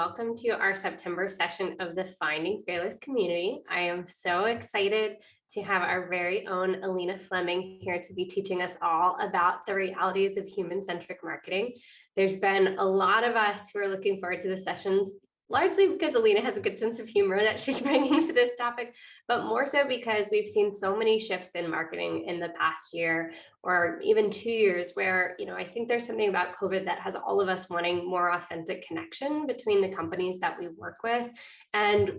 welcome to our September session of the Finding Fearless community. I am so excited to have our very own Alina Fleming here to be teaching us all about the realities of human-centric marketing. There's been a lot of us who are looking forward to the sessions, largely because Alina has a good sense of humor that she's bringing to this topic, but more so because we've seen so many shifts in marketing in the past year or even 2 years where, I think there's something about COVID that has all of us wanting more authentic connection between the companies that we work with. And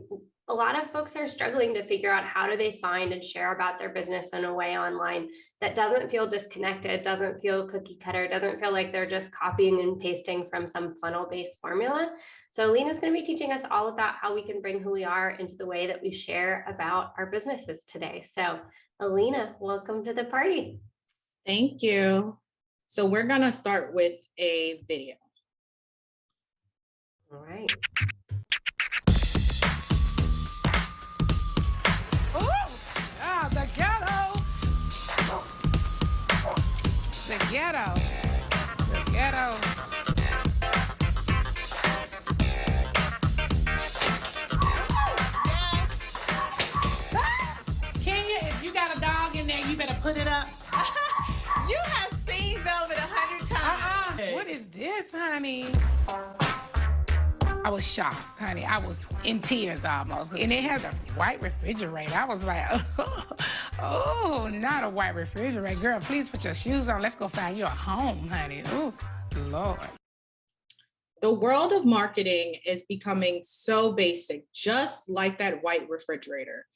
a lot of folks are struggling to figure out how do they find and share about their business in a way online that doesn't feel disconnected, doesn't feel cookie cutter, doesn't feel like they're just copying and pasting from some funnel-based formula. So Alina's going to be teaching us all about how we can bring who we are into the way that we share about our businesses today. So Alina, welcome to the party. Thank you. So we're going to start with a video. All right. The ghetto. The ghetto. The ghetto. Kenya, if you got a dog in there, you better put it up. You have seen Velvet 100 times. What is this, honey? I was shocked, honey. I was in tears almost. And it has a white refrigerator. I was like, oh, not a white refrigerator. Girl, please put your shoes on. Let's go find you a home, honey. Oh, Lord. The world of marketing is becoming so basic, just like that white refrigerator.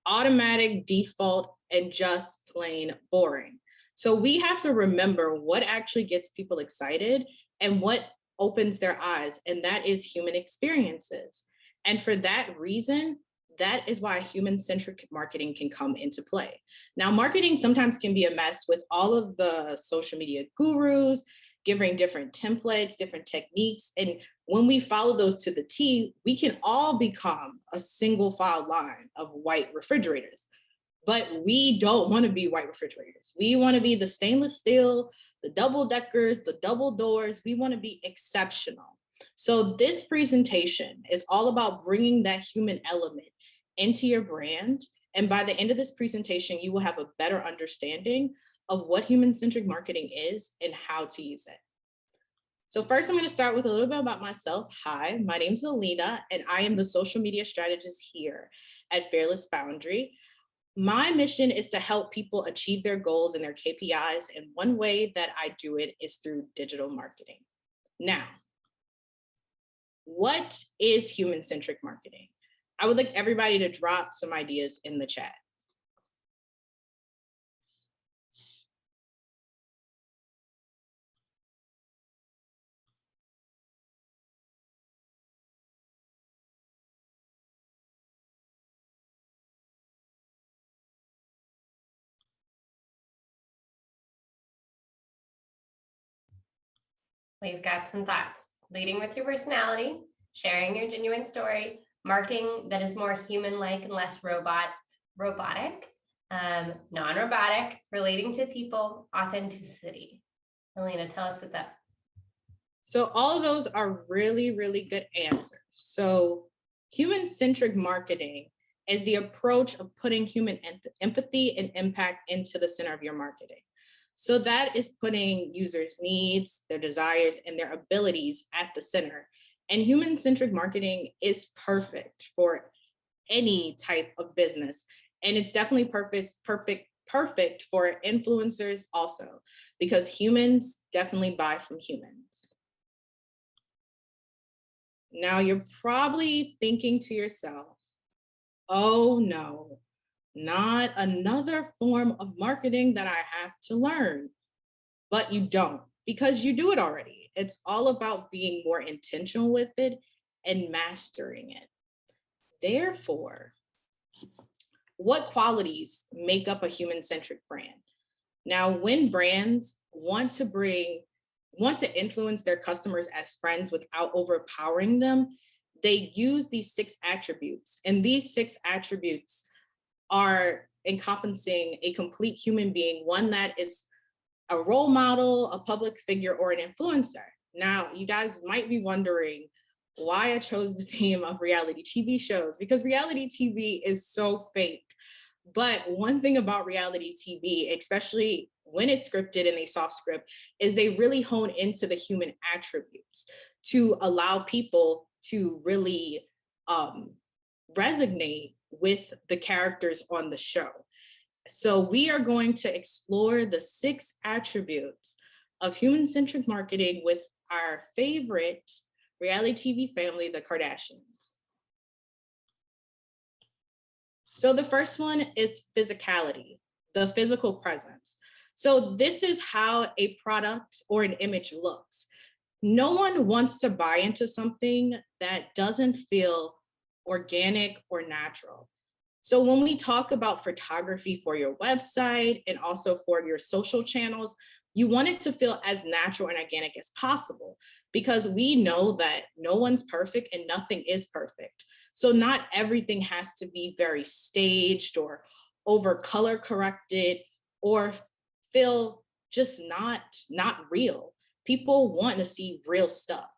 Automatic, default, and just plain boring. So we have to remember what actually gets people excited and what opens their eyes, and that is human experiences. And for that reason, that is why human-centric marketing can come into play. Now, marketing sometimes can be a mess with all of the social media gurus giving different templates, different techniques. And when we follow those to the T, we can all become a single file line of white refrigerators. But we don't want to be white refrigerators. We want to be the stainless steel, the double deckers, the double doors. We want to be exceptional. So this presentation is all about bringing that human element into your brand. And by the end of this presentation, you will have a better understanding of what human-centric marketing is and how to use it. So first, I'm going to start with a little bit about myself. Hi, my name is Alina, and I am the social media strategist here at Fearless Foundry. My mission is to help people achieve their goals and their KPIs, and one way that I do it is through digital marketing. Now, what is human-centric marketing? I would like everybody to drop some ideas in the chat. We've got some thoughts. Leading with your personality, sharing your genuine story, marketing that is more human-like and less robotic, non-robotic, relating to people, authenticity. Alina, tell us what that. So all of those are really, really good answers. So human-centric marketing is the approach of putting human empathy and impact into the center of your marketing. So that is putting users' needs, their desires, and their abilities at the center. And human-centric marketing is perfect for any type of business. And it's definitely perfect for influencers also, because humans definitely buy from humans. Now you're probably thinking to yourself, oh no, not another form of marketing that I have to learn. But you don't, because you do it already. It's all about being more intentional with it and mastering it. Therefore, what qualities make up a human-centric brand? Now, when brands want to influence their customers as friends without overpowering them, they use these 6 attributes. And these 6 attributes are encompassing a complete human being, one that is a role model, a public figure, or an influencer. Now, you guys might be wondering, why I chose the theme of reality TV shows, because reality TV is so fake. But one thing about reality TV, especially when it's scripted and they soft script, is they really hone into the human attributes to allow people to really resonate with the characters on the show. So we are going to explore the 6 attributes of human-centric marketing with our favorite reality TV family, the Kardashians. So the first one is physicality, the physical presence. So this is how a product or an image looks. No one wants to buy into something that doesn't feel organic or natural. So when we talk about photography for your website and also for your social channels, you want it to feel as natural and organic as possible, because we know that no one's perfect and nothing is perfect. So not everything has to be very staged or over color corrected or feel just not real. People want to see real stuff.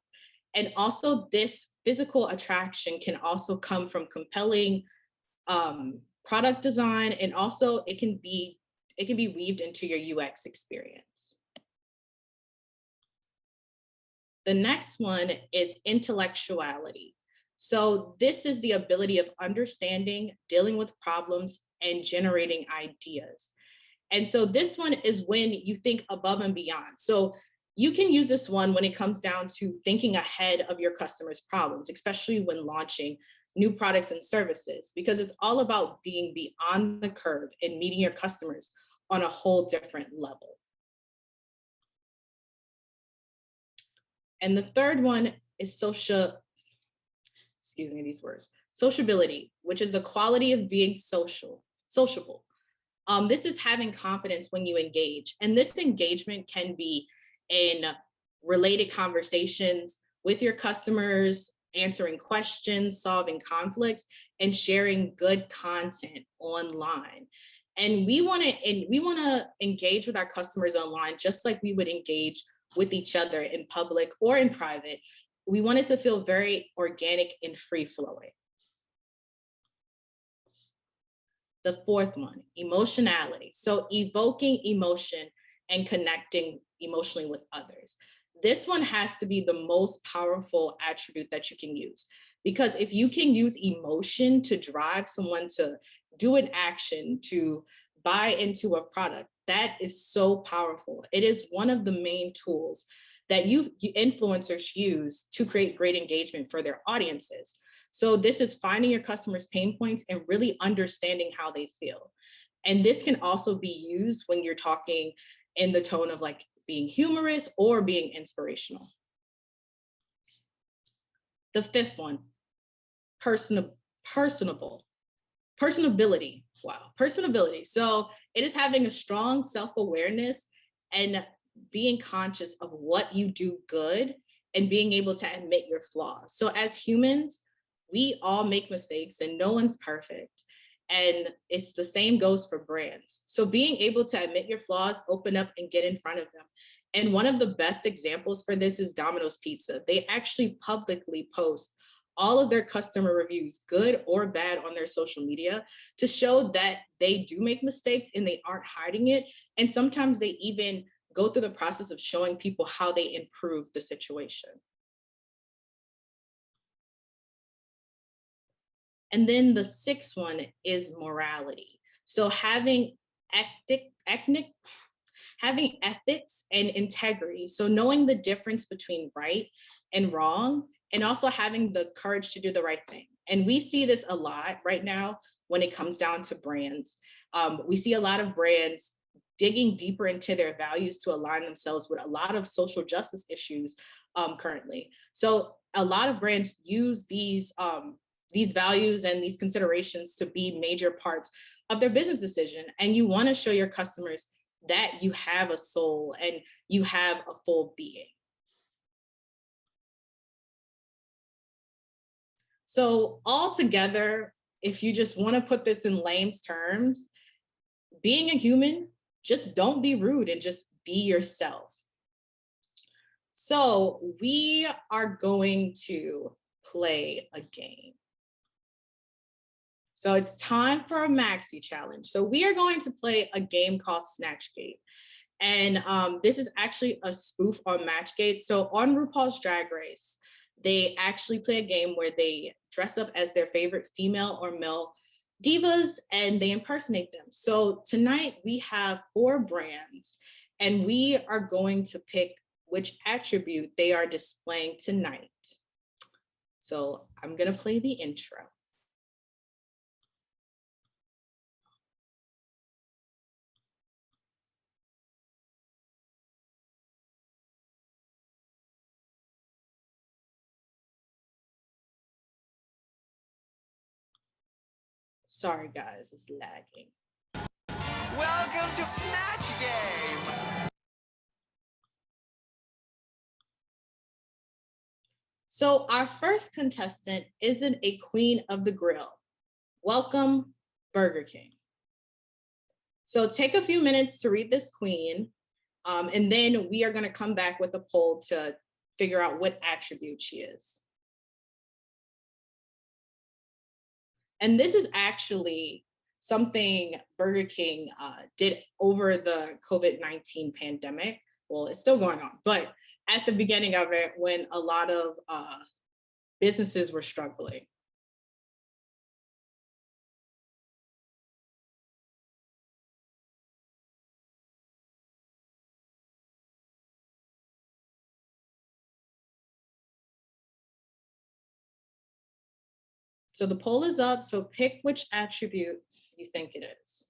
And also this physical attraction can also come from compelling product design, and also it can be weaved into your UX experience. The next one is intellectuality. So this is the ability of understanding, dealing with problems, and generating ideas. And so this one is when you think above and beyond. So you can use this one when it comes down to thinking ahead of your customers' problems, especially when launching new products and services, because it's all about being beyond the curve and meeting your customers on a whole different level. And the third one is sociability, which is the quality of being sociable. This is having confidence when you engage. And this engagement can be in related conversations with your customers, answering questions, solving conflicts, and sharing good content online. And we want to engage with our customers online just like we would engage with each other in public or in private. We want it to feel very organic and free flowing. The fourth one, emotionality. So evoking emotion and connecting emotionally with others. This one has to be the most powerful attribute that you can use, because if you can use emotion to drive someone to do an action, to buy into a product, that is so powerful. It is one of the main tools that influencers use to create great engagement for their audiences. So this is finding your customers' pain points and really understanding how they feel. And this can also be used when you're talking in the tone of like being humorous or being inspirational. The fifth one, personability. Wow, personability. So it is having a strong self-awareness and being conscious of what you do good and being able to admit your flaws. So as humans, we all make mistakes and no one's perfect. And it's the same goes for brands. So being able to admit your flaws, open up and get in front of them. And one of the best examples for this is Domino's Pizza. They actually publicly post all of their customer reviews, good or bad, on their social media to show that they do make mistakes and they aren't hiding it. And sometimes they even go through the process of showing people how they improve the situation. And then the sixth one is morality. So having ethics and integrity. So knowing the difference between right and wrong, and also having the courage to do the right thing. And we see this a lot right now when it comes down to brands. We see a lot of brands digging deeper into their values to align themselves with a lot of social justice issues currently. So a lot of brands use these values and these considerations to be major parts of their business decision. And you want to show your customers that you have a soul and you have a full being. So altogether, if you just want to put this in layman's terms, being a human, just don't be rude and just be yourself. So we are going to play a game. So it's time for a maxi challenge. So we are going to play a game called Snatchgate. And this is actually a spoof on Matchgate. So on RuPaul's Drag Race, they actually play a game where they dress up as their favorite female or male divas and they impersonate them. So tonight we have 4 brands and we are going to pick which attribute they are displaying tonight. So I'm gonna play the intro. Sorry guys, it's lagging. Welcome to Snatch Game! So our first contestant isn't a queen of the grill. Welcome, Burger King. So take a few minutes to read this queen, and then we are gonna come back with a poll to figure out what attribute she is. And this is actually something Burger King did over the COVID-19 pandemic. Well, it's still going on, but at the beginning of it, when a lot of businesses were struggling. So the poll is up, so pick which attribute you think it is.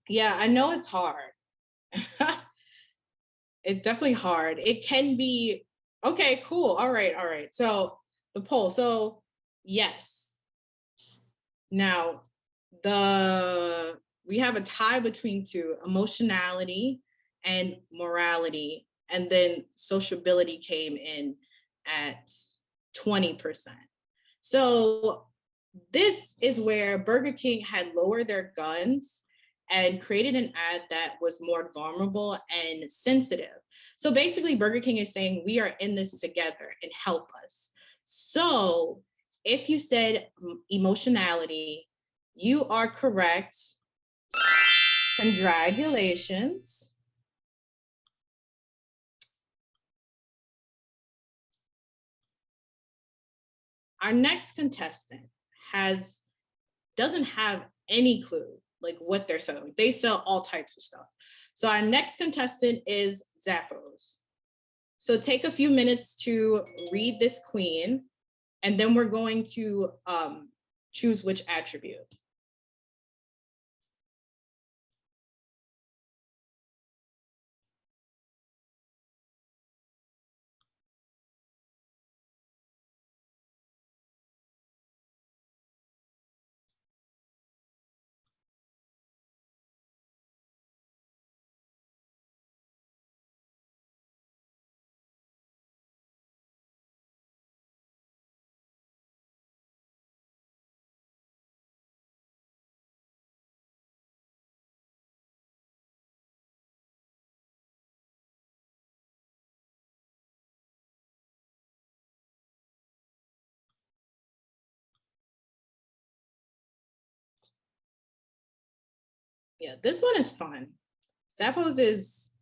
Yeah, I know it's hard. It's definitely hard. It can be, okay, cool. All right. So the poll, so yes. Now, we have a tie between 2, emotionality and morality, and then sociability came in at 20%. So this is where Burger King had lowered their guns and created an ad that was more vulnerable and sensitive. So basically Burger King is saying, we are in this together and help us. So if you said emotionality, you are correct. Congratulations. Our next contestant doesn't have any clue like what they're selling. They sell all types of stuff. So our next contestant is Zappos. So take a few minutes to read this queen, and then we're going to choose which attribute. Yeah, this one is fun. Zappos is,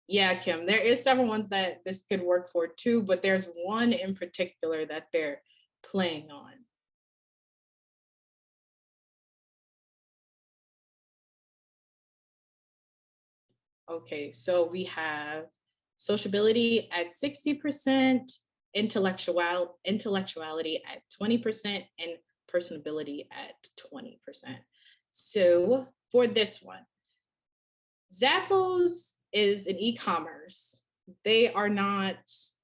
yeah, Kim, there is several ones that this could work for too, but there's one in particular that they're playing on. Okay, so we have sociability at 60% intellectuality at 20%, and personability at 20%. So for this one, Zappos is an e-commerce. They are not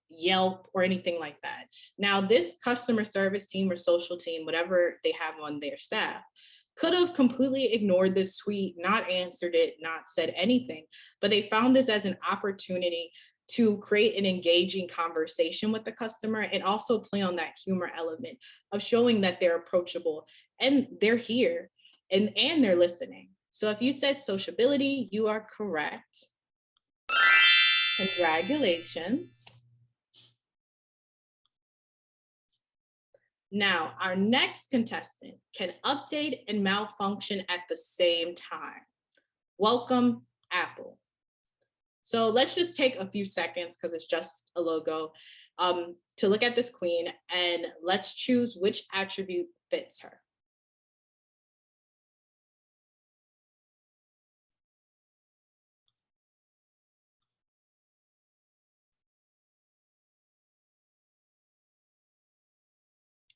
Yelp or anything like that. Now, this customer service team or social team, whatever they have on their staff, could have completely ignored this tweet, not answered it, not said anything, but they found this as an opportunity to create an engaging conversation with the customer and also play on that humor element of showing that they're approachable and they're here and they're listening. So if you said sociability, you are correct. Congratulations. Now, our next contestant can update and malfunction at the same time. Welcome, Apple. So let's just take a few seconds, because it's just a logo, to look at this queen, and let's choose which attribute fits her.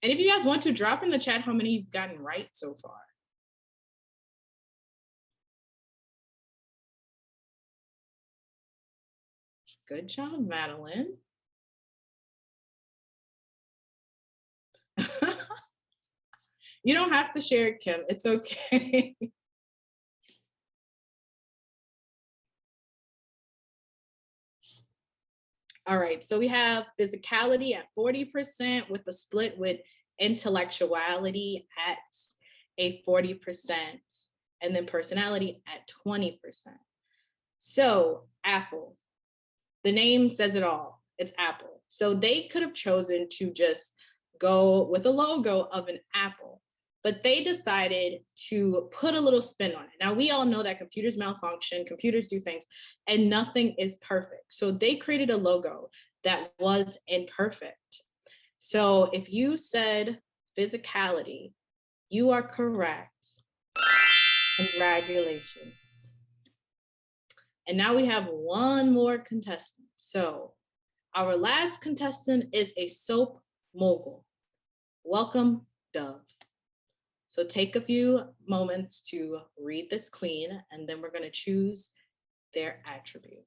And if you guys want to, drop in the chat how many you've gotten right so far. Good job, Madeline. You don't have to share it, Kim. It's okay. All right, so we have physicality at 40% with a split with intellectuality at a 40%, and then personality at 20%. So Apple, the name says it all, it's Apple. So they could have chosen to just go with a logo of an apple, but they decided to put a little spin on it. Now, we all know that computers malfunction, computers do things, and nothing is perfect. So they created a logo that was imperfect. So if you said physicality, you are correct. Congratulations. And now we have one more contestant. So our last contestant is a soap mogul. Welcome, Dove. So take a few moments to read this queen, and then we're going to choose their attribute.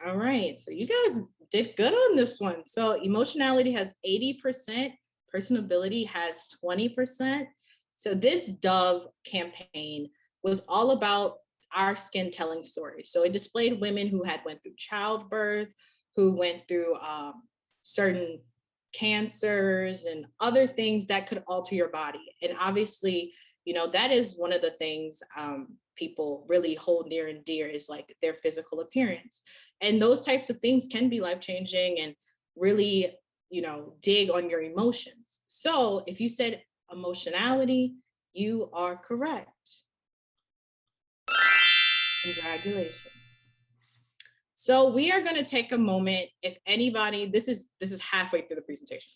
All right, so you guys did good on this one. So emotionality has 80%, personability has 20%. So this Dove campaign was all about our skin telling stories. So it displayed women who had went through childbirth, who went through certain cancers and other things that could alter your body. And obviously, you know, that is one of the things people really hold near and dear, is like their physical appearance. And those types of things can be life-changing and really, you know, dig on your emotions. So if you said emotionality, you are correct. Congratulations. So we are going to take a moment. If anybody, this is halfway through the presentation.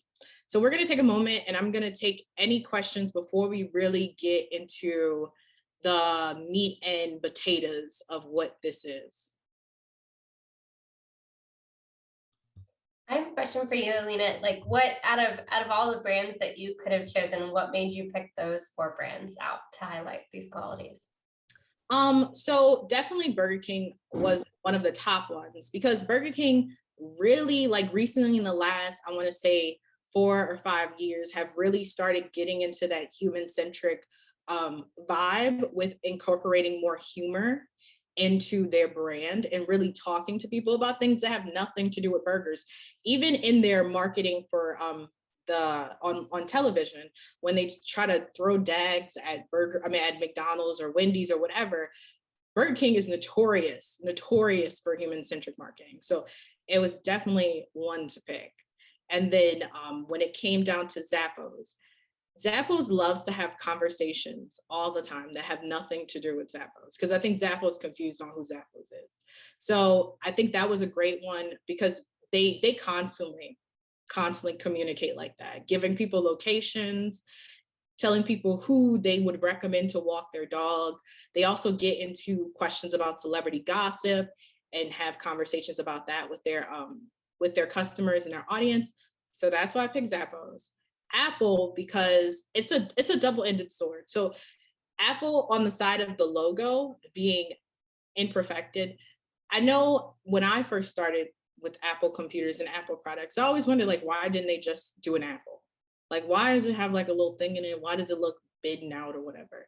So we're going to take a moment, and I'm going to take any questions before we really get into the meat and potatoes of what this is. I have a question for you, Alina. Like, what out of all the brands that you could have chosen, what made you pick those 4 brands out to highlight these qualities? So definitely Burger King was one of the top ones, because Burger King really, like, recently in the last, I want to say 4 or 5 years, have really started getting into that human-centric vibe with incorporating more humor into their brand and really talking to people about things that have nothing to do with burgers. Even in their marketing for on television when they try to throw dags at at McDonald's or Wendy's or whatever. Burger King is notorious for human-centric marketing. So it was definitely one to pick. And then when it came down to Zappos loves to have conversations all the time that have nothing to do with Zappos, because I think Zappos confused on who Zappos is. So I think that was a great one because they constantly communicate like that, giving people locations, telling people who they would recommend to walk their dog. They also get into questions about celebrity gossip and have conversations about that with their customers and their audience. So that's why I picked Zappos. Apple, because it's a double-ended sword. So Apple, on the side of the logo being imperfected, I know when I first started with Apple computers and Apple products, I always wondered, like, why didn't they just do an Apple? Like, why does it have like a little thing in it? Why does it look bidden out or whatever?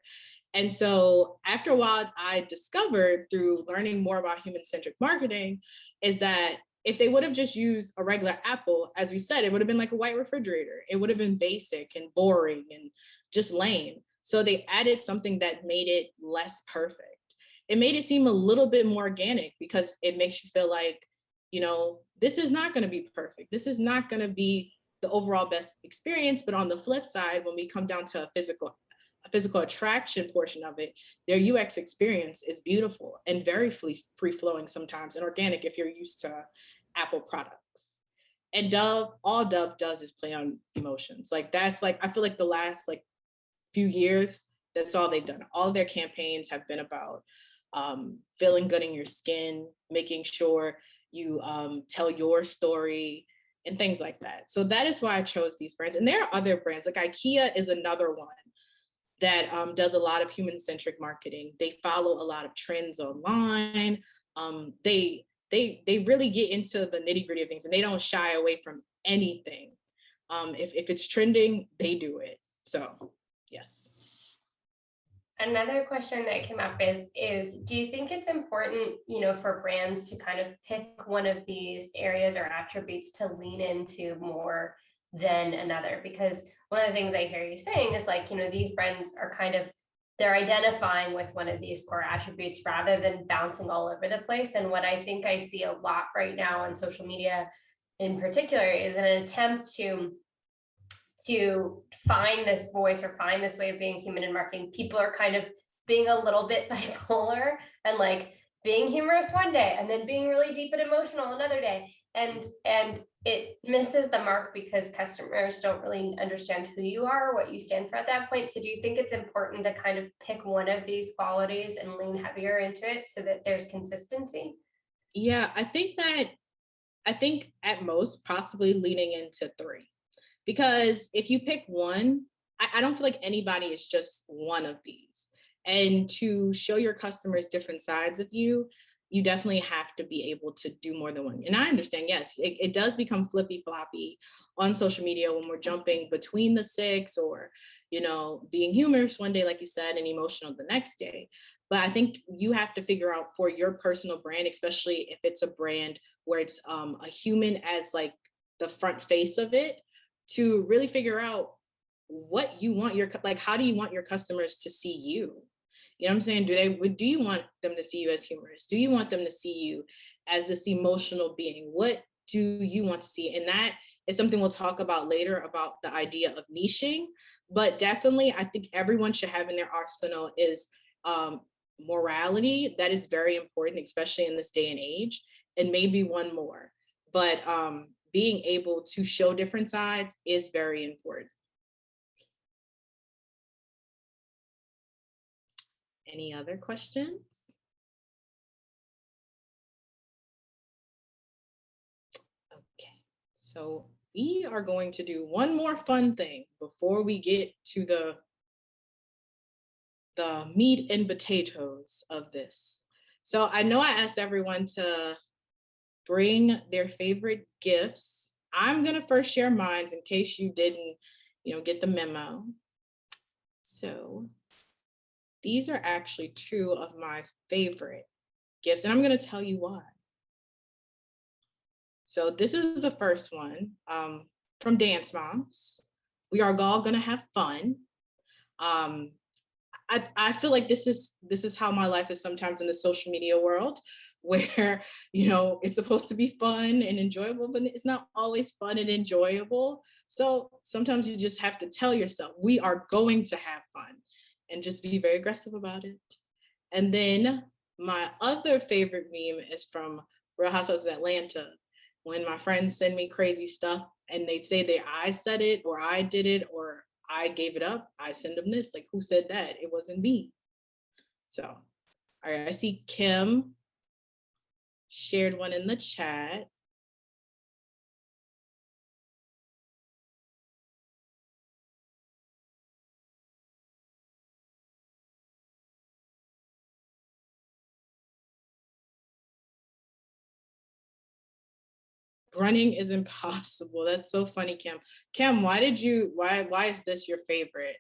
And so after a while, I discovered through learning more about human-centric marketing is that if they would have just used a regular Apple, as we said, it would have been like a white refrigerator. It would have been basic and boring and just lame. So they added something that made it less perfect. It made it seem a little bit more organic because it makes you feel like, this is not going to be perfect. This is not going to be the overall best experience. But on the flip side, when we come down to a physical attraction portion of it, their UX experience is beautiful and very free-flowing sometimes and organic if you're used to Apple products. And all Dove does is play on emotions. Like that's like, I feel like the last like few years, that's all they've done. All of their campaigns have been about feeling good in your skin, making sure you tell your story and things like that. So that is why I chose these brands. And there are other brands, like IKEA is another one that does a lot of human-centric marketing. They follow a lot of trends online. They really get into the nitty-gritty of things, and they don't shy away from anything. If it's trending, they do it. So, yes. Another question that came up is do you think it's important, for brands to kind of pick one of these areas or attributes to lean into more than another? Because one of the things I hear you saying is like, these brands are they're identifying with one of these core attributes rather than bouncing all over the place. And what I think I see a lot right now on social media in particular is an attempt to find this voice or find this way of being human in marketing. People are kind of being a little bit bipolar and like being humorous one day and then being really deep and emotional another day. And it misses the mark because customers don't really understand who you are or what you stand for at that point. So do you think it's important to kind of pick one of these qualities and lean heavier into it so that there's consistency? Yeah, I think at most possibly leaning into 3. Because if you pick one, I don't feel like anybody is just one of these. And to show your customers different sides of you, you definitely have to be able to do more than one. And I understand, yes, it does become flippy floppy on social media when we're jumping between the 6 or, being humorous one day, like you said, and emotional the next day. But I think you have to figure out for your personal brand, especially if it's a brand where it's a human as like the front face of it, to really figure out what you want how do you want your customers to see you? You know what I'm saying? Do you want them to see you as humorous? Do you want them to see you as this emotional being? What do you want to see? And that is something we'll talk about later about the idea of niching. But definitely, I think everyone should have in their arsenal is morality. That is very important, especially in this day and age. And maybe one more. But being able to show different sides is very important. Any other questions? Okay, so we are going to do one more fun thing before we get to the meat and potatoes of this. So I know I asked everyone to bring their favorite gifts. I'm gonna first share mine in case you didn't, get the memo. So these are actually 2 of my favorite gifts, and I'm gonna tell you why. So this is the first one. from Dance Moms. We are all gonna have fun. I feel like this is how my life is sometimes in the social media world, where it's supposed to be fun and enjoyable, but it's not always fun and enjoyable. So sometimes you just have to tell yourself, we are going to have fun, and just be very aggressive about it. And then my other favorite meme is from Real Housewives of Atlanta, when my friends send me crazy stuff and they say that I said it or I did it or I gave it up, I send them this, like, who said that? It wasn't me. So, all right, I see Kim shared one in the chat. Running is impossible. That's so funny, Kim. Kim, why is this your favorite?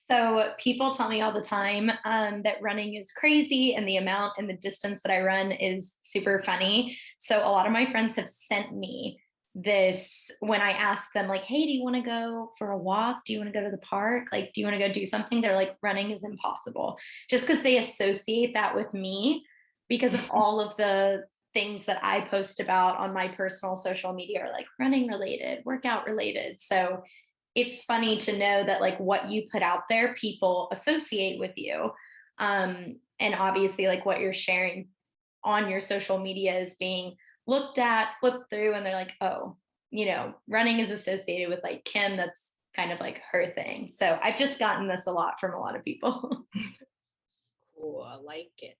So people tell me all the time that running is crazy, and the amount and the distance that I run is super funny. So a lot of my friends have sent me this when I ask them, like, hey, do you want to go for a walk? Do you want to go to the park? Like, do you want to go do something? They're like, running is impossible, just because they associate that with me because of all of the things that I post about on my personal social media are like running related, workout related. So it's funny to know that like what you put out there, people associate with you. And obviously like what you're sharing on your social media is being looked at, flipped through, and they're like, oh, running is associated with like Kim. That's kind of like her thing. So I've just gotten this a lot from a lot of people. Cool, I like it.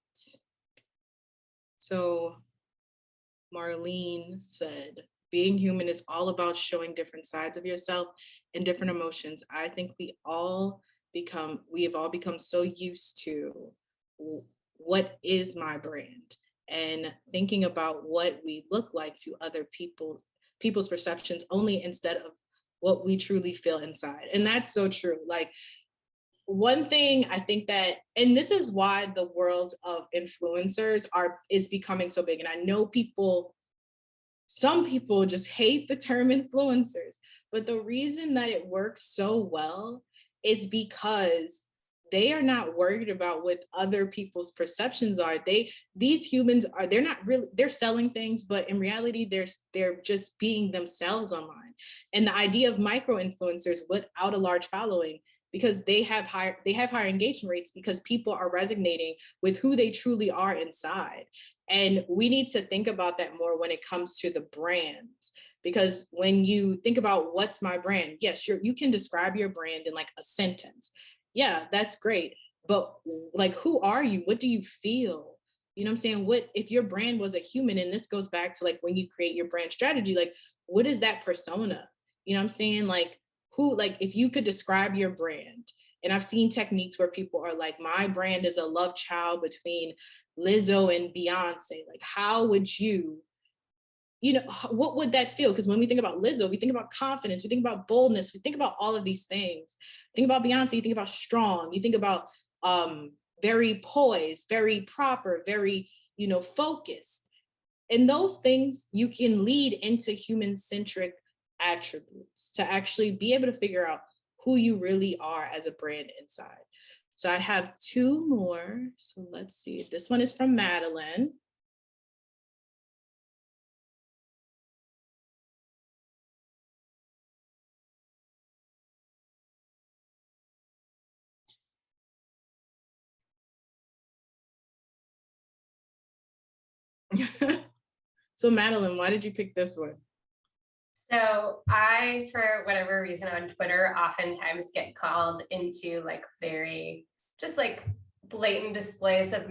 So Marlene said, being human is all about showing different sides of yourself and different emotions. I think we have all become so used to what is my brand, and thinking about what we look like to other people's perceptions only, instead of what we truly feel inside. And that's so true. Like, one thing I think that, and this is why the world of influencers is becoming so big. And I know some people just hate the term influencers, but the reason that it works so well is because they are not worried about what other people's perceptions are. These humans are, they're selling things, but in reality, they're just being themselves online. And the idea of micro influencers without a large following, because they have higher engagement rates, because people are resonating with who they truly are inside. And we need to think about that more when it comes to the brands, because when you think about what's my brand, yes, you can describe your brand in like a sentence. Yeah, that's great. But like, who are you? What do you feel? You know what I'm saying? What if your brand was a human? And this goes back to like when you create your brand strategy, like, what is that persona? You know what I'm saying? Like, if you could describe your brand, and I've seen techniques where people are like, my brand is a love child between Lizzo and Beyonce. Like, how would what would that feel? Because when we think about Lizzo, we think about confidence, we think about boldness, we think about all of these things. Think about Beyonce, you think about strong, you think about very poised, very proper, very, focused. And those things you can lead into human-centric attributes to actually be able to figure out who you really are as a brand inside. So I have two more. So let's see. This one is from Madeline. So Madeline, why did you pick this one? So I, for whatever reason on Twitter, oftentimes get called into like very just like blatant displays of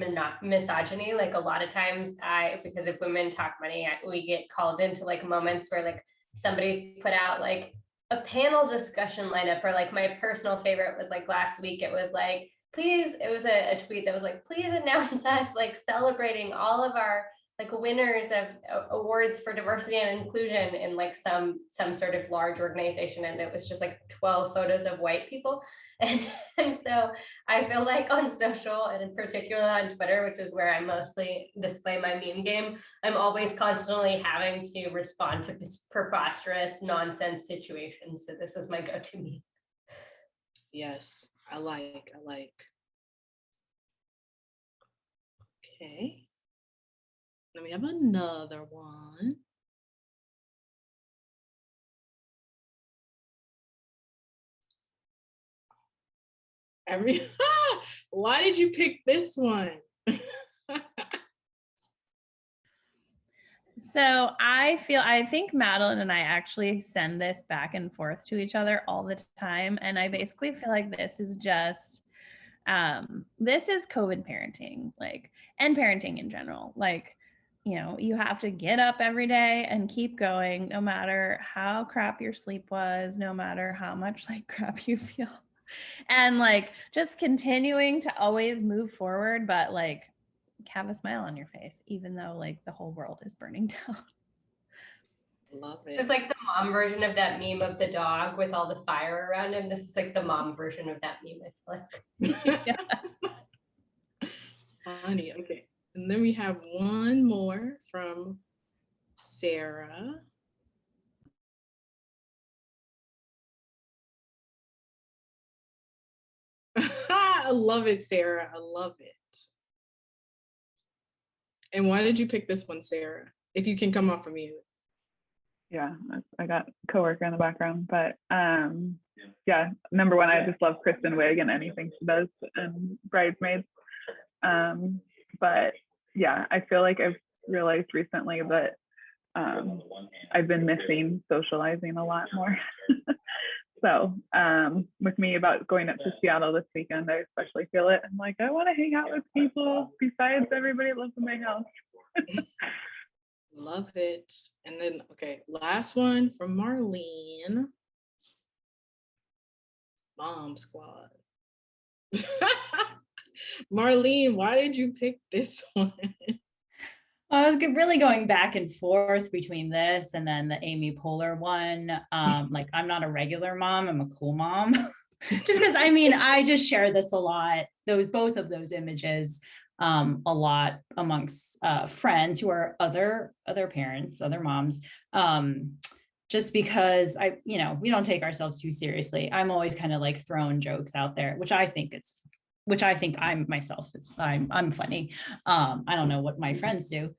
misogyny. Like a lot of times because if women talk money, we get called into like moments where like somebody's put out like a panel discussion lineup, or like my personal favorite was like last week, it was like, please, it was a tweet that was like, please announce us like celebrating all of our like winners of awards for diversity and inclusion in like some sort of large organization, and it was just like 12 photos of white people. And so I feel like on social, and in particular on Twitter, which is where I mostly display my meme game, I'm always constantly having to respond to preposterous nonsense situations. So this is my go-to meme. Yes, I like. Okay. Then we have another one. Why did you pick this one? So I think Madeline and I actually send this back and forth to each other all the time. And I basically feel like this is just, this is COVID parenting, like, and parenting in general. Like, you know, you have to get up every day and keep going, no matter how crap your sleep was, no matter how much like crap you feel. And like just continuing to always move forward, but like have a smile on your face, even though like the whole world is burning down. Love it. It's like the mom version of that meme of the dog with all the fire around him. This is like the mom version of that meme, I feel like. Yeah. Funny. Okay. And then we have one more from Sarah. I love it, Sarah. I love it. And why did you pick this one, Sarah? If you can come off of mute. Yeah, I got a coworker in the background, but yeah, number one, I just love Kristen Wiig and anything she does and Bridesmaids. But yeah, I feel like I've realized recently that I've been missing socializing a lot more. So with me about going up to Seattle this weekend, I especially feel it. I'm like, I want to hang out with people besides everybody that lives in my house. Love it. And then, okay, last one from Marlene. Mom Squad. Marlene, why did you pick this one? I was really going back and forth between this and then the Amy Poehler one. Like, I'm not a regular mom, I'm a cool mom. Just because, I mean, I just share this a lot, both of those images, a lot amongst friends who are other parents, other moms. Just because we don't take ourselves too seriously. I'm always kind of like throwing jokes out there, which I think I'm myself is I'm funny. I don't know what my friends do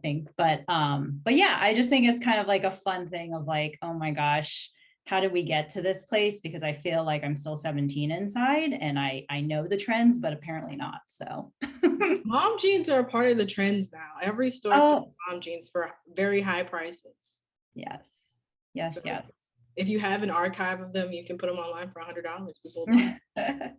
think, but yeah, I just think it's kind of like a fun thing of like, oh my gosh, how did we get to this place? Because I feel like I'm still 17 inside and I know the trends, but apparently not. So mom jeans are a part of the trends now. Every store sells mom jeans for very high prices. Yes. So if you have an archive of them, you can put them online for $100. People buy them.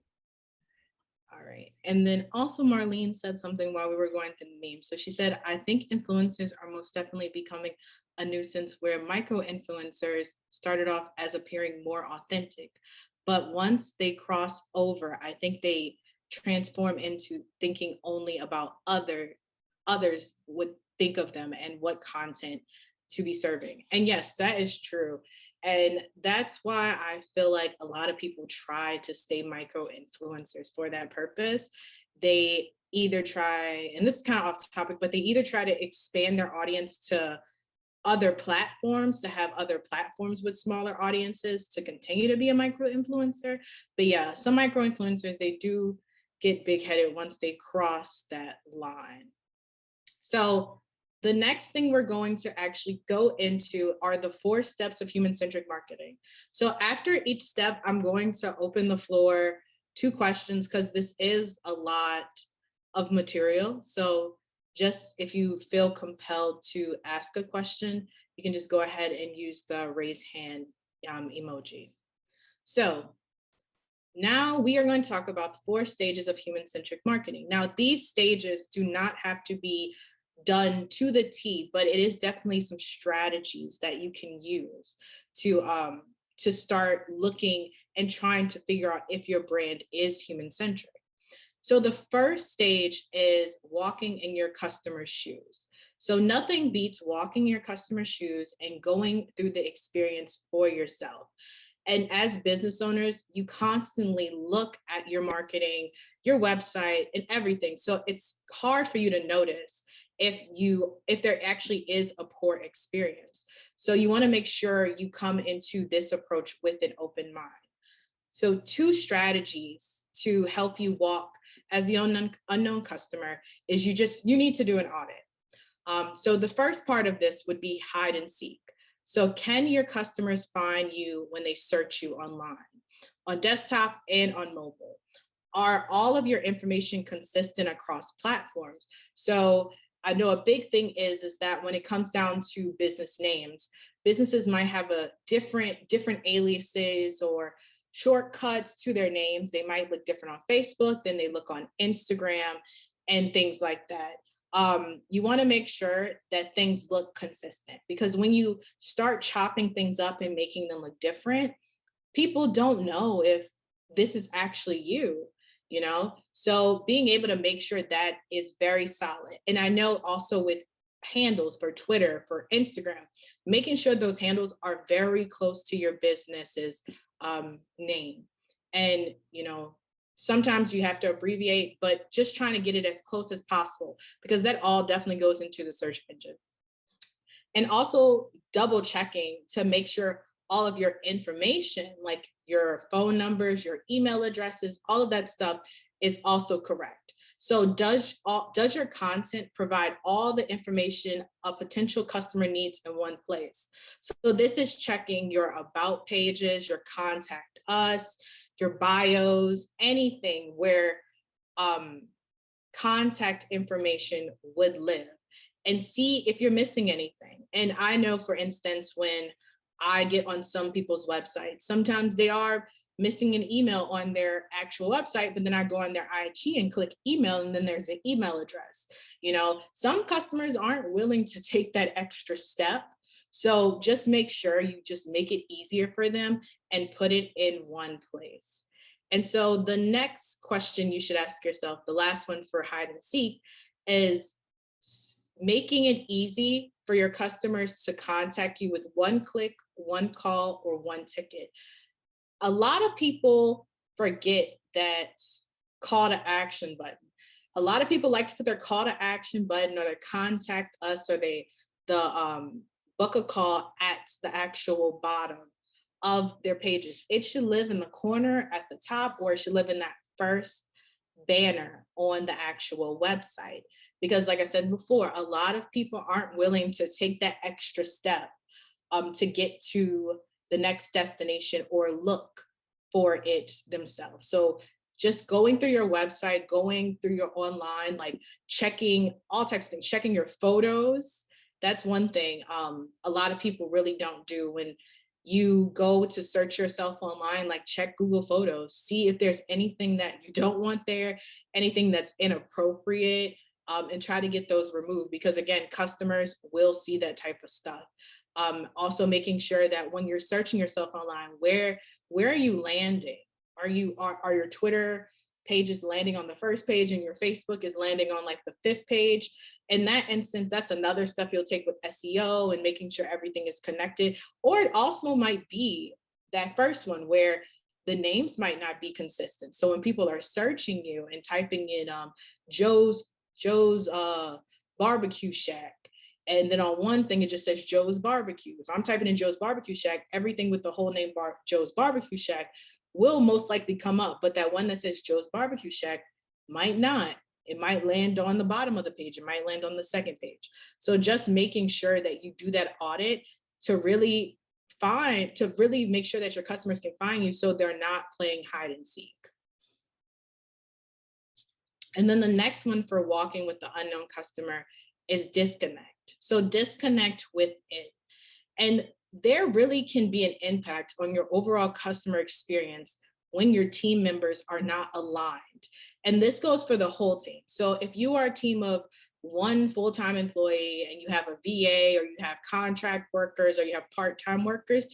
All right. And then also Marlene said something while we were going through the meme. So she said, I think influencers are most definitely becoming a nuisance where micro influencers started off as appearing more authentic. But once they cross over, I think they transform into thinking only about others would think of them and what content to be serving. And yes, that is true. And that's why I feel like a lot of people try to stay micro influencers for that purpose. They either try, and this is kind of off topic, but they either try to expand their audience to other platforms, to have other platforms with smaller audiences to continue to be a micro influencer. But yeah, some micro influencers, they do get big headed once they cross that line. So the next thing we're going to actually go into are the 4 steps of human-centric marketing. So after each step, I'm going to open the floor to questions because this is a lot of material. So just if you feel compelled to ask a question, you can just go ahead and use the raise hand emoji. So now we are going to talk about the 4 stages of human-centric marketing. Now, these stages do not have to be done to the T, but it is definitely some strategies that you can use to start looking and trying to figure out if your brand is human-centric. So the first stage is walking in your customer's shoes. So nothing beats walking your customer's shoes and going through the experience for yourself. And as business owners, you constantly look at your marketing, your website, and everything. So it's hard for you to notice if there actually is a poor experience. So you want to make sure you come into this approach with an open mind. So 2 strategies to help you walk as the unknown customer is you need to do an audit. So the first part of this would be hide and seek. So can your customers find you when they search you online, on desktop and on mobile? Are all of your information consistent across platforms? So I know a big thing is that when it comes down to business names, businesses might have a different aliases or shortcuts to their names. They might look different on Facebook than they look on Instagram and things like that. You want to make sure that things look consistent, because when you start chopping things up and making them look different, people don't know if this is actually you, you know? So being able to make sure that is very solid. And I know also with handles for Twitter, for Instagram, making sure those handles are very close to your business's name. And, you know, sometimes you have to abbreviate, but just trying to get it as close as possible, because that all definitely goes into the search engine. And also double checking to make sure all of your information, like your phone numbers, your email addresses, all of that stuff is also correct. So does your content provide all the information a potential customer needs in one place? So this is checking your about pages, your contact us, your bios, anything where contact information would live, and see if you're missing anything. And I know, for instance, when I get on some people's websites, sometimes they are missing an email on their actual website, but then I go on their IG and click email, and then there's an email address. You know, some customers aren't willing to take that extra step. So just make sure you just make it easier for them and put it in one place. And so the next question you should ask yourself, the last one for hide and seek, is making it easy for your customers to contact you with one click, one call, or one ticket. A lot of people forget that call to action button. A lot of people like to put their call to action button or their contact us or the book a call at the actual bottom of their pages. It should live in the corner at the top, or it should live in that first banner on the actual website. Because like I said before, a lot of people aren't willing to take that extra step to get to the next destination or look for it themselves. So just going through your website, going through your online, like checking all types of things, checking your photos. That's one thing a lot of people really don't do. When you go to search yourself online, like check Google Photos, see if there's anything that you don't want there, anything that's inappropriate, and try to get those removed, because again, customers will see that type of stuff. Also making sure that when you're searching yourself online, where are you landing? Are your Twitter pages landing on the first page and your Facebook is landing on like the 5th page? In that instance, that's another step you'll take with SEO and making sure everything is connected. Or it also might be that first one where the names might not be consistent. So when people are searching you and typing in Joe's barbecue shack, and then on one thing, it just says Joe's Barbecue. If I'm typing in Joe's Barbecue Shack, everything with the whole name Joe's Barbecue Shack will most likely come up. But that one that says Joe's Barbecue Shack might not. It might land on the bottom of the page. It might land on the 2nd page. So just making sure that you do that audit to really make sure that your customers can find you, so they're not playing hide and seek. And then the next one for walking with the unknown customer is disconnect. So disconnect with it. And there really can be an impact on your overall customer experience when your team members are not aligned. And this goes for the whole team. So if you are a team of one full-time employee and you have a VA, or you have contract workers, or you have part-time workers,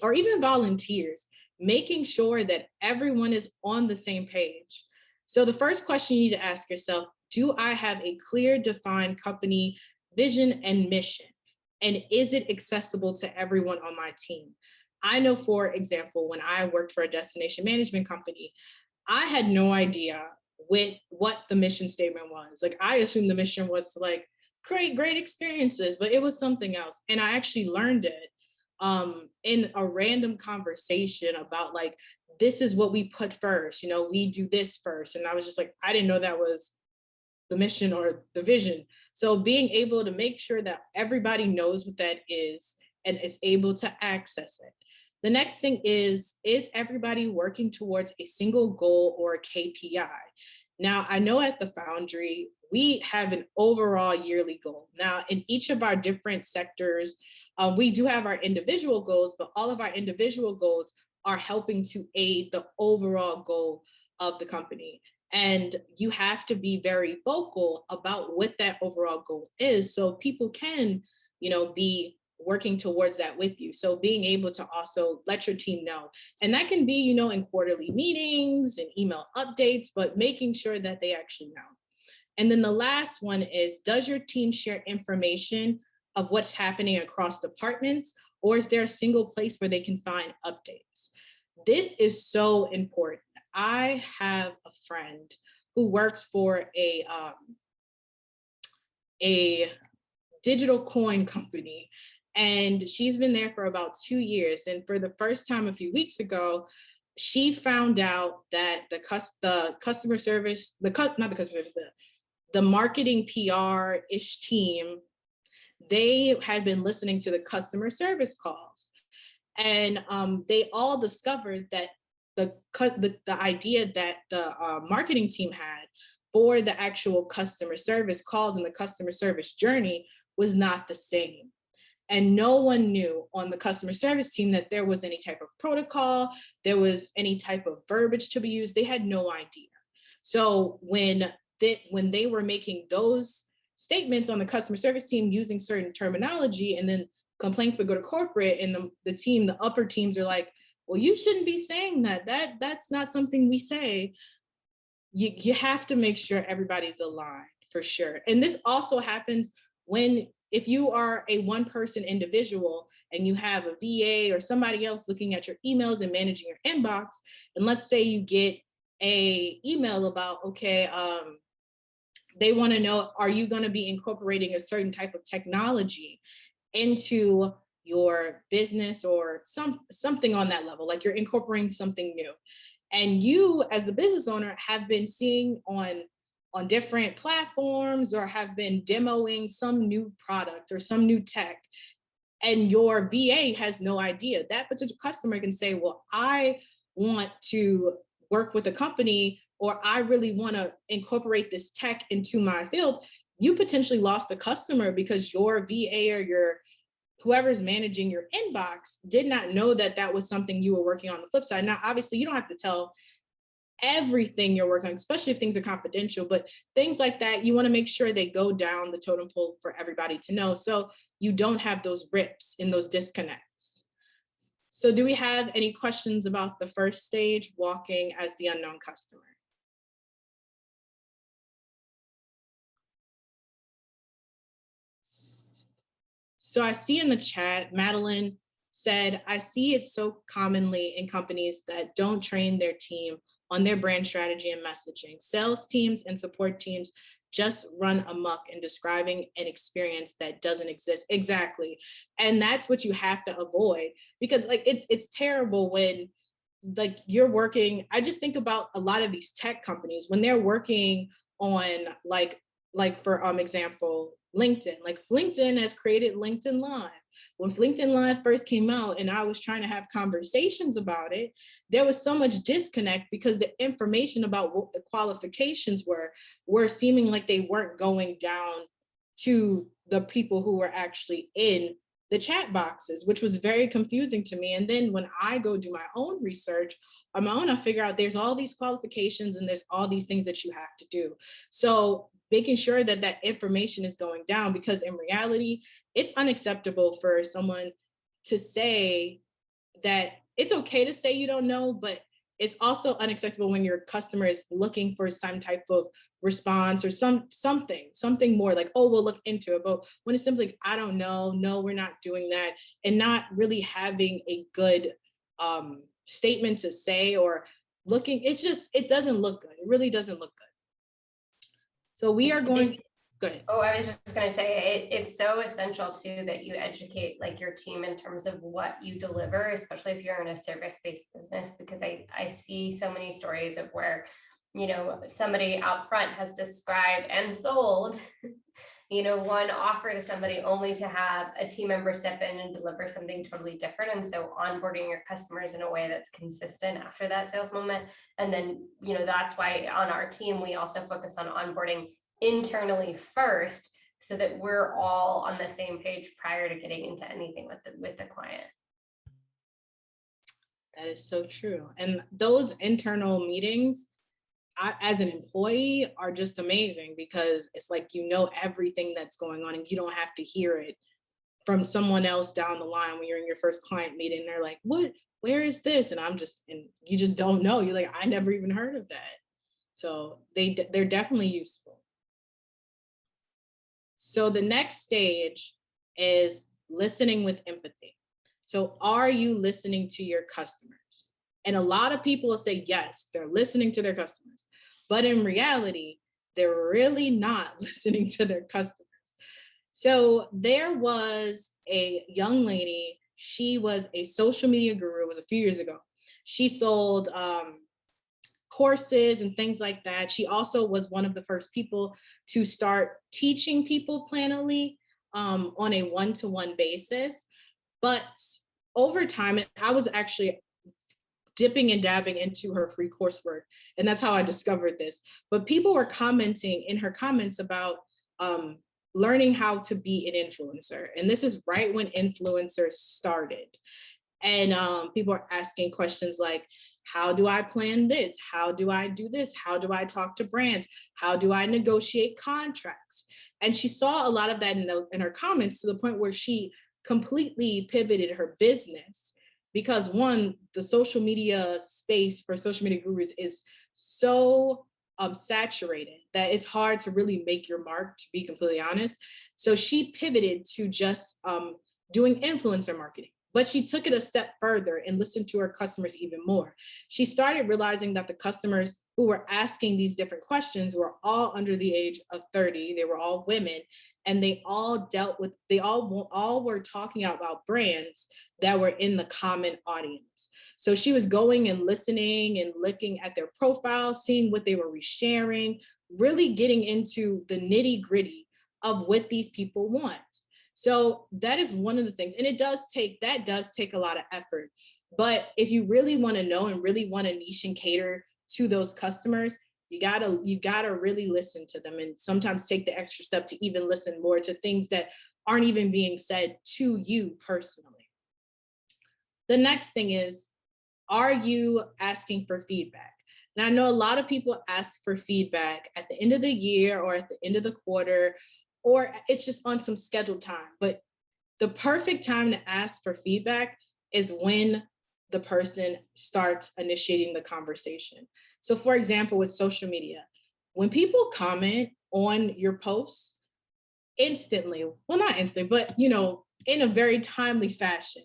or even volunteers, making sure that everyone is on the same page. So the first question you need to ask yourself, do I have a clear, defined company vision and mission? And is it accessible to everyone on my team? I know, for example, when I worked for a destination management company, I had no idea what the mission statement was. Like, I assumed the mission was to like create great experiences, but it was something else. And I actually learned it in a random conversation about like, this is what we put first, you know, we do this first. And I was just like, I didn't know that was the mission or the vision. So being able to make sure that everybody knows what that is and is able to access it. The next thing is everybody working towards a single goal or a KPI? Now, I know at the Foundry, we have an overall yearly goal. Now, in each of our different sectors, we do have our individual goals, but all of our individual goals are helping to aid the overall goal of the company. And you have to be very vocal about what that overall goal is so people can, you know, be working towards that with you. So being able to also let your team know, and that can be, you know, in quarterly meetings and email updates, but making sure that they actually know. And then the last one is, does your team share information of what's happening across departments, or is there a single place where they can find updates? This is so important. I have a friend who works for a digital coin company, and she's been there for about 2 years. And for the first time a few weeks ago, she found out that the customer service, the marketing PR-ish team, they had been listening to the customer service calls. And they all discovered that the idea that the marketing team had for the actual customer service calls and the customer service journey was not the same. And no one knew on the customer service team that there was any type of protocol, there was any type of verbiage to be used. They had no idea. So when they were making those statements on the customer service team using certain terminology, and then complaints would go to corporate, and the upper teams are like, well, you shouldn't be saying that. That's not something we say. You have to make sure everybody's aligned, for sure. And this also happens if you are a one-person individual and you have a VA or somebody else looking at your emails and managing your inbox, and let's say you get a email about, okay, they want to know, are you going to be incorporating a certain type of technology into your business or something on that level, like you're incorporating something new. And you, as the business owner, have been seeing on different platforms or have been demoing some new product or some new tech, and your VA has no idea. That potential customer can say, well, I want to work with a company, or I really want to incorporate this tech into my field. You potentially lost a customer because your VA or whoever's managing your inbox did not know that that was something you were working on the flip side. Now, obviously, you don't have to tell everything you're working on, especially if things are confidential, but things like that, you want to make sure they go down the totem pole for everybody to know, so you don't have those rips and those disconnects. So do we have any questions about the first stage, walking as the unknown customer? So I see in the chat, Madeline said, I see it so commonly in companies that don't train their team on their brand strategy and messaging. Sales teams and support teams just run amok in describing an experience that doesn't exist. Exactly. And that's what you have to avoid, because like it's terrible when like you're working. I just think about a lot of these tech companies when they're working on like for example, LinkedIn. Like LinkedIn has created LinkedIn Live. When LinkedIn Live first came out and I was trying to have conversations about it, there was so much disconnect because the information about what the qualifications were seeming like they weren't going down to the people who were actually in the chat boxes, which was very confusing to me. And then when I go do my own research on my own, I figure out there's all these qualifications and there's all these things that you have to do. So making sure that that information is going down, because in reality, it's unacceptable for someone to say that it's okay to say you don't know, but it's also unacceptable when your customer is looking for some type of response or something more like, oh, we'll look into it. But when it's simply like, I don't know, no, we're not doing that, and not really having a good statement to say or looking, it doesn't look good. It really doesn't look good. So we are going, go ahead. Oh, I was just going to say it's so essential too that you educate like your team in terms of what you deliver, especially if you're in a service-based business, because I see so many stories of where, you know, somebody out front has described and sold, you know, one offer to somebody only to have a team member step in and deliver something totally different. And so onboarding your customers in a way that's consistent after that sales moment. And then, you know, that's why on our team, we also focus on onboarding internally first, so that we're all on the same page prior to getting into anything with the client. That is so true. And those internal meetings, as an employee, are just amazing, because it's like, you know, everything that's going on and you don't have to hear it from someone else down the line when you're in your first client meeting. They're like, where is this? And and you just don't know. You're like, I never even heard of that. So they're definitely useful. So the next stage is listening with empathy. So are you listening to your customers? And a lot of people will say, yes, they're listening to their customers. But in reality, they're really not listening to their customers. So there was a young lady, she was a social media guru, it was a few years ago. She sold courses and things like that. She also was one of the first people to start teaching people Planoly on a one-to-one basis. But over time, I was actually dipping and dabbing into her free coursework, and that's how I discovered this. But people were commenting in her comments about learning how to be an influencer. And this is right when influencers started. And people are asking questions like, how do I plan this? How do I do this? How do I talk to brands? How do I negotiate contracts? And she saw a lot of that in her comments, to the point where she completely pivoted her business, because one, the social media space for social media gurus is so saturated that it's hard to really make your mark, to be completely honest. So she pivoted to just doing influencer marketing. But she took it a step further and listened to her customers even more. She started realizing that the customers who were asking these different questions were all under the age of 30. They were all women, and they all were talking about brands that were in the common audience. So she was going and listening and looking at their profiles, seeing what they were resharing, really getting into the nitty-gritty of what these people want. So that is one of the things, and that does take a lot of effort. But if you really want to know and really want to niche and cater to those customers, you gotta really listen to them, and sometimes take the extra step to even listen more to things that aren't even being said to you personally. The next thing is, are you asking for feedback? And I know a lot of people ask for feedback at the end of the year or at the end of the quarter, or it's just on some scheduled time. But the perfect time to ask for feedback is when the person starts initiating the conversation. So for example, with social media, when people comment on your posts, instantly, well, not instantly, but in a very timely fashion,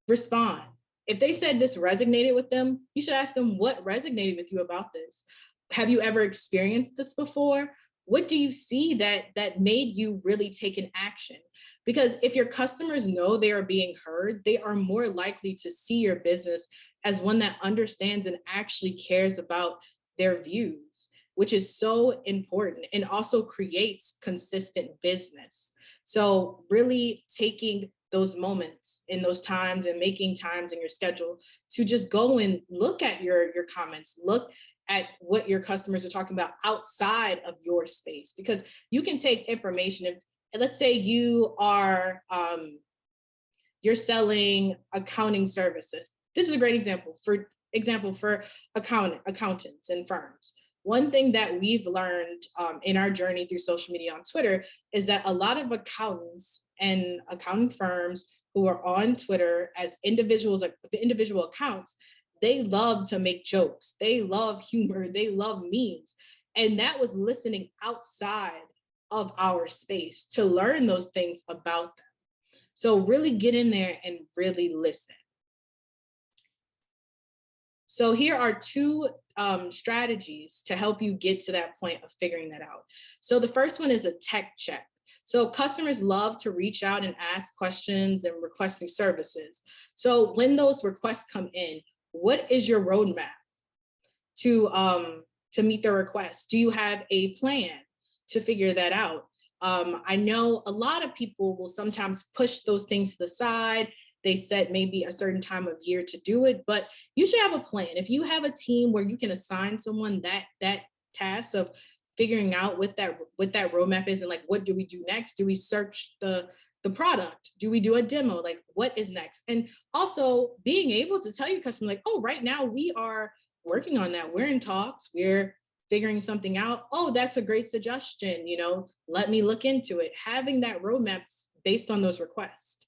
respond. If they said this resonated with them, you should ask them, what resonated with you about this? Have you ever experienced this before? What do you see that made you really take an action? Because if your customers know they are being heard, they are more likely to see your business as one that understands and actually cares about their views, which is so important, and also creates consistent business. So really taking those moments in those times and making times in your schedule to just go and look at your comments, look at what your customers are talking about outside of your space, because you can take information. If let's say you are you're selling accounting services. This is a great example for accountants and firms. One thing that we've learned in our journey through social media on Twitter is that a lot of accountants and accounting firms who are on Twitter as individuals, like the individual accounts, they love to make jokes. They love humor. They love memes. And that was listening outside of our space to learn those things about them. So really get in there and really listen. So here are two strategies to help you get to that point of figuring that out. So the first one is a tech check. So customers love to reach out and ask questions and request new services. So when those requests come in, what is your roadmap to meet their requests? Do you have a plan to figure that out? I know a lot of people will sometimes push those things to the side. They set maybe a certain time of year to do it, but you should have a plan. If you have a team where you can assign someone that task of figuring out what that roadmap is and like, what do we do next? Do we search the product? Do we do a demo? Like, what is next? And also being able to tell your customer like, oh, right now we are working on that. We're in talks. We're figuring something out. Oh, that's a great suggestion. Let me look into it. Having that roadmap based on those requests.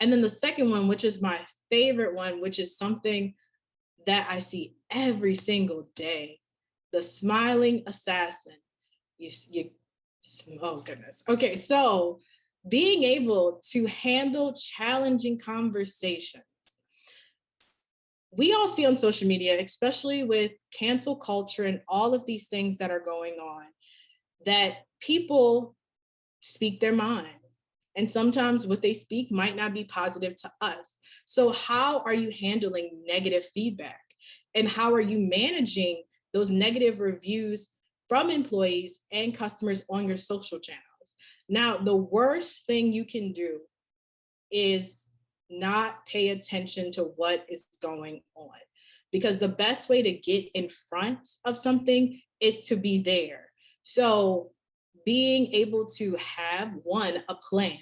And then the second one, which is my favorite one, which is something that I see every single day, the smiling assassin. Oh goodness. Okay, so being able to handle challenging conversations. We all see on social media, especially with cancel culture and all of these things that are going on, that people speak their mind. And sometimes what they speak might not be positive to us. So how are you handling negative feedback? And how are you managing those negative reviews from employees and customers on your social channels? Now, the worst thing you can do is not pay attention to what is going on, because the best way to get in front of something is to be there. So being able to have a plan.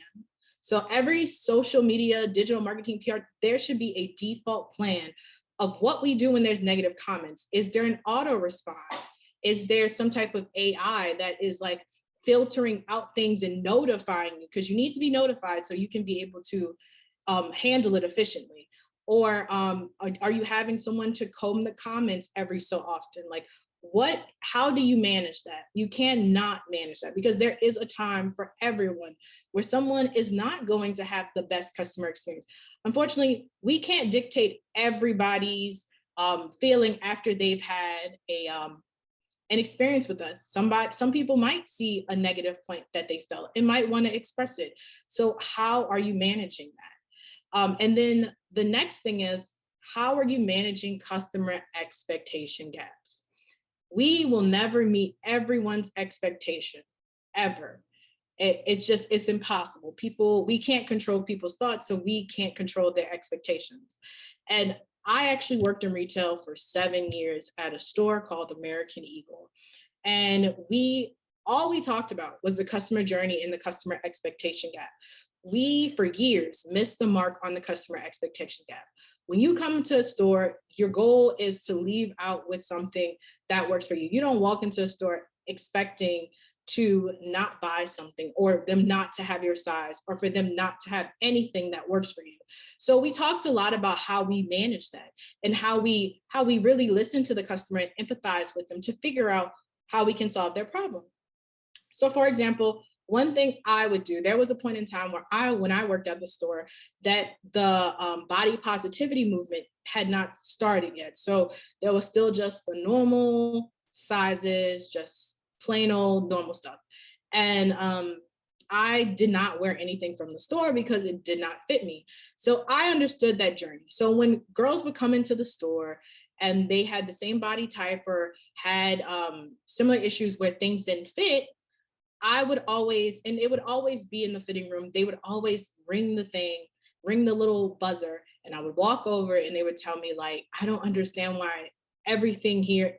So every social media, digital marketing, PR, there should be a default plan of what we do when there's negative comments. Is there an auto response? Is there some type of AI that is like filtering out things and notifying you? Because you need to be notified so you can be able to handle it efficiently. Or are you having someone to comb the comments every so often? Like, how do you manage that? You cannot manage that, because there is a time for everyone where someone is not going to have the best customer experience. Unfortunately, we can't dictate everybody's feeling after they've had an experience with us. Some people might see a negative point that they felt and might want to express it. So how are you managing that? And then the next thing is, how are you managing customer expectation gaps? We will never meet everyone's expectation, ever. It's impossible. We can't control people's thoughts, so we can't control their expectations. And I actually worked in retail for 7 years at a store called American Eagle. And all we talked about was the customer journey and the customer expectation gap. We, for years, missed the mark on the customer expectation gap. When you come to a store, your goal is to leave out with something that works for you. You don't walk into a store expecting to not buy something, or them not to have your size, or for them not to have anything that works for you. So we talked a lot about how we manage that and how we really listen to the customer and empathize with them to figure out how we can solve their problem. So for example, one thing I would do, there was a point in time when I worked at the store, that the body positivity movement had not started yet. So there was still just the normal sizes, just plain old normal stuff. And I did not wear anything from the store because it did not fit me. So I understood that journey. So when girls would come into the store and they had the same body type or had similar issues where things didn't fit, it would always be in the fitting room. They would always ring the little buzzer, and I would walk over and they would tell me like, I don't understand why nothing here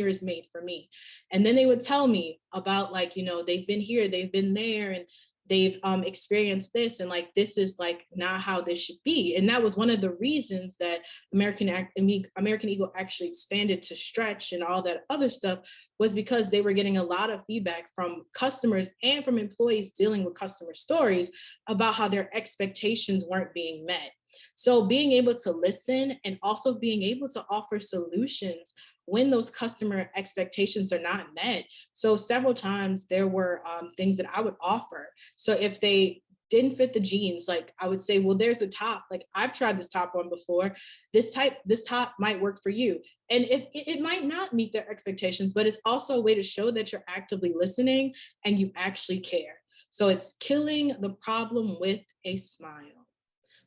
is made for me. And then they would tell me about like, they've been here, they've been there, and they've experienced this, and like, this is like not how this should be. And that was one of the reasons that American Eagle actually expanded to stretch and all that other stuff, was because they were getting a lot of feedback from customers and from employees dealing with customer stories about how their expectations weren't being met. So being able to listen and also being able to offer solutions when those customer expectations are not met. So several times there were things that I would offer. So if they didn't fit the jeans, like I would say, well, there's a top, like I've tried this top on before. This top might work for you. And it might not meet their expectations, but it's also a way to show that you're actively listening and you actually care. So it's killing the problem with a smile.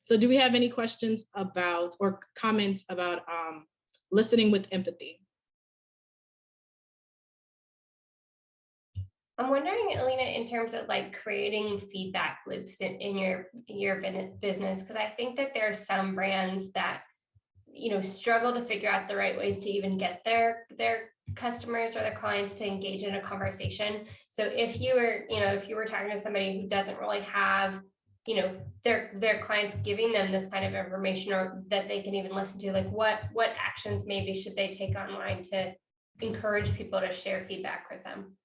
So do we have any questions about or comments about listening with empathy? I'm wondering, Alina, in terms of like creating feedback loops in your business, because I think that there are some brands that, you know, struggle to figure out the right ways to even get their customers or their clients to engage in a conversation. So if you were talking to somebody who doesn't really have, you know, their clients giving them this kind of information or that they can even listen to, like what actions maybe should they take online to encourage people to share feedback with them?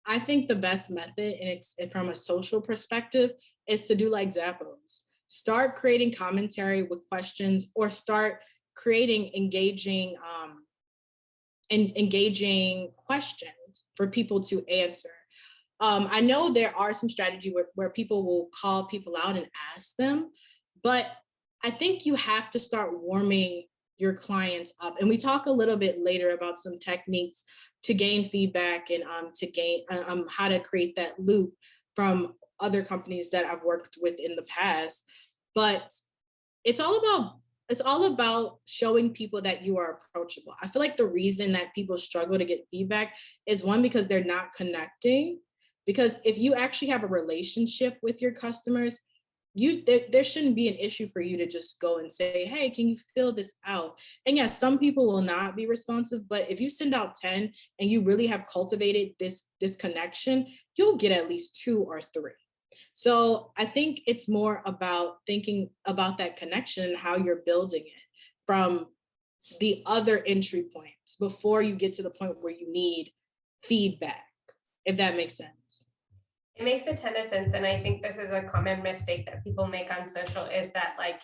I think the best method, and it's from a social perspective, is to do like Zappos. Start creating commentary with questions, or start creating engaging questions for people to answer. I know there are some strategy where people will call people out and ask them, but I think you have to start warming your clients up. And we talk a little bit later about some techniques to gain feedback and to gain how to create that loop from other companies that I've worked with in the past. But it's all about showing people that you are approachable. I feel like the reason that people struggle to get feedback is, one, because they're not connecting. Because if you actually have a relationship with your customers, there shouldn't be an issue for you to just go and say, hey, can you fill this out? And yes, some people will not be responsive, but if you send out 10 and you really have cultivated this connection, you'll get at least 2 or 3. So I think it's more about thinking about that connection and how you're building it from the other entry points before you get to the point where you need feedback, if that makes sense. It makes a ton of sense. And I think this is a common mistake that people make on social, is that like,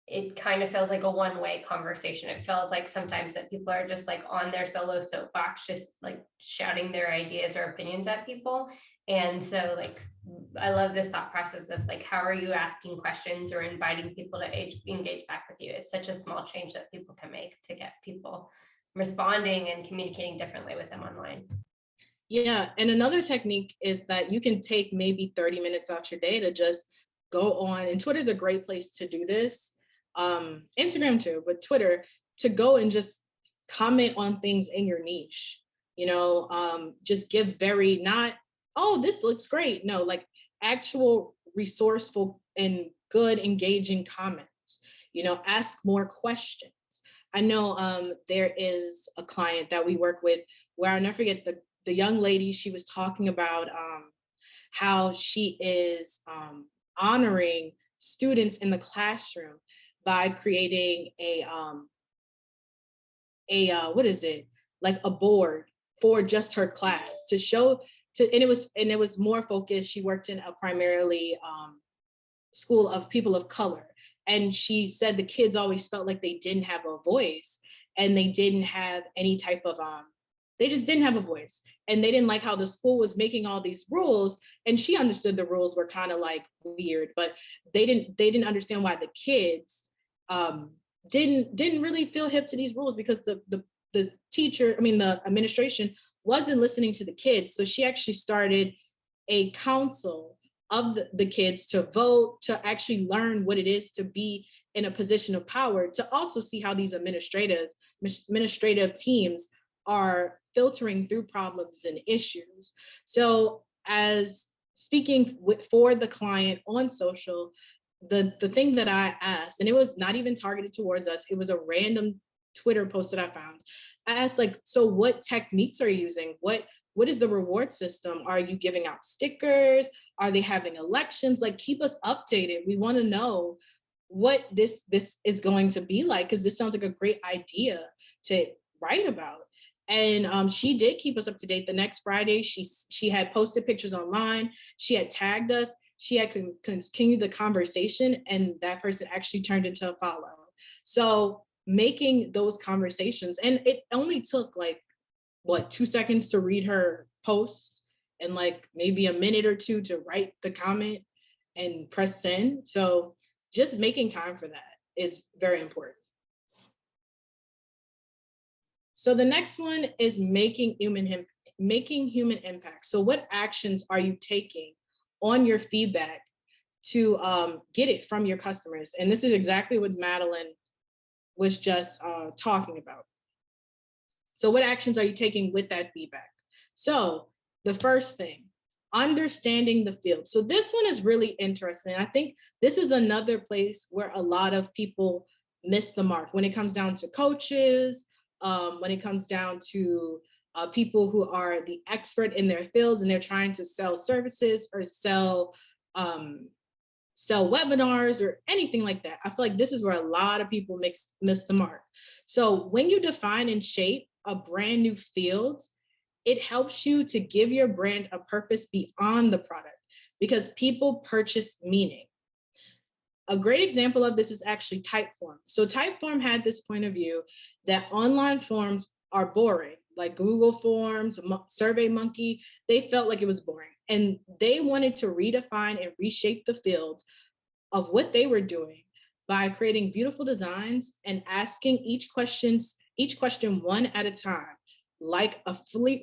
it kind of feels like a one-way conversation. It feels like sometimes that people are just like on their solo soapbox, just like shouting their ideas or opinions at people. And so like, I love this thought process of like, how are you asking questions or inviting people to engage back with you? It's such a small change that people can make to get people responding and communicating differently with them online. Yeah, and another technique is that you can take maybe 30 minutes out your day to just go on, and Twitter's a great place to do this, Instagram too, but Twitter, to go and just comment on things in your niche, you know, just give very not, oh, this looks great. No, like actual resourceful and good engaging comments, you know, ask more questions. I know there is a client that we work with where I'll never forget the young lady, she was talking about how she is honoring students in the classroom by creating a what is it, like a board for just her class to show to, and it was more focused. She worked in a primarily school of people of color, and she said the kids always felt like they didn't have a voice and they didn't have any type of they just didn't have a voice, and they didn't like how the school was making all these rules. And she understood the rules were kind of like weird, but they didn't understand why the kids didn't really feel hip to these rules, because the teacher, I mean, the administration wasn't listening to the kids. So she actually started a council of the kids to vote, to actually learn what it is to be in a position of power, to also see how these administrative teams are filtering through problems and issues. So as speaking for the client on social, the thing that I asked, and it was not even targeted towards us, it was a random Twitter post that I found. I asked, like, so what techniques are you using? What is the reward system? Are you giving out stickers? Are they having elections? Like, keep us updated. We want to know what this is going to be like, because this sounds like a great idea to write about. And she did keep us up to date. The next Friday, she had posted pictures online. She had tagged us. she had continued the conversation, and that person actually turned into a follow. So making those conversations, and it only took like, what, 2 seconds to read her post and like maybe a minute or two to write the comment and press send. So just making time for that is very important. So the next one is making human impact. So what actions are you taking on your feedback to get it from your customers? And this is exactly what Madeline was just talking about. So what actions are you taking with that feedback? So the first thing, understanding the field. So this one is really interesting. I think this is another place where a lot of people miss the mark when it comes down to coaches, when it comes down to people who are the expert in their fields and they're trying to sell services or sell webinars or anything like that. I feel like this is where a lot of people miss the mark. So when you define and shape a brand new field, it helps you to give your brand a purpose beyond the product, because people purchase meaning. A great example of this is actually Typeform. So Typeform had this point of view that online forms are boring, like Google Forms, SurveyMonkey. They felt like it was boring, and they wanted to redefine and reshape the field of what they were doing by creating beautiful designs and asking each question one at a time, like a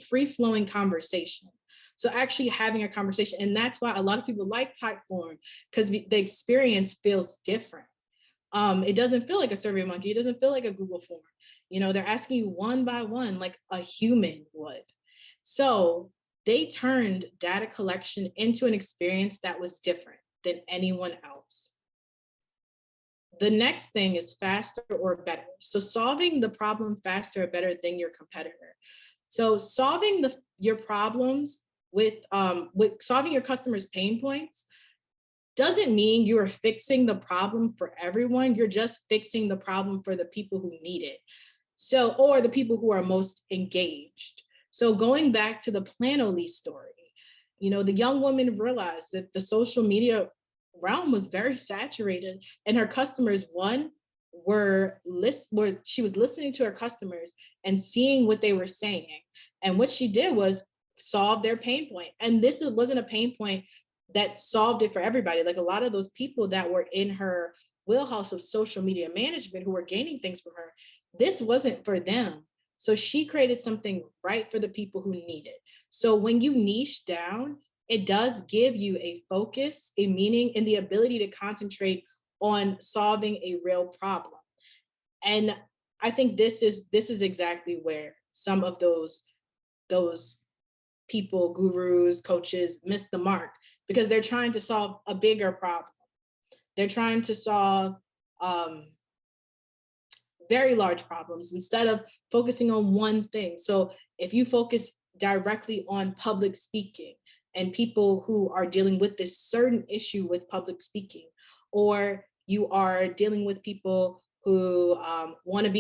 free-flowing conversation. So actually having a conversation, and that's why a lot of people like Typeform, because the experience feels different. It doesn't feel like a SurveyMonkey. It doesn't feel like a Google form. You know, they're asking you one by one, like a human would. So they turned data collection into an experience that was different than anyone else. The next thing is faster or better. So solving the problem faster or better than your competitor. So solving your problems with solving your customers' pain points doesn't mean you are fixing the problem for everyone. You're just fixing the problem for the people who need it. So, or the people who are most engaged. So going back to the Planoly story, you know, the young woman realized that the social media realm was very saturated, and her customers, she was listening to her customers and seeing what they were saying. And what she did was solve their pain point. And this wasn't a pain point that solved it for everybody. Like a lot of those people that were in her wheelhouse of social media management who were gaining things from her, this wasn't for them. So she created something right for the people who need it. So when you niche down, it does give you a focus, a meaning, and the ability to concentrate on solving a real problem. And I think this is exactly where some of those people, gurus, coaches, miss the mark, because they're trying to solve a bigger problem. They're trying to solve very large problems instead of focusing on one thing. So if you focus directly on public speaking and people who are dealing with this certain issue with public speaking, or you are dealing with people who want to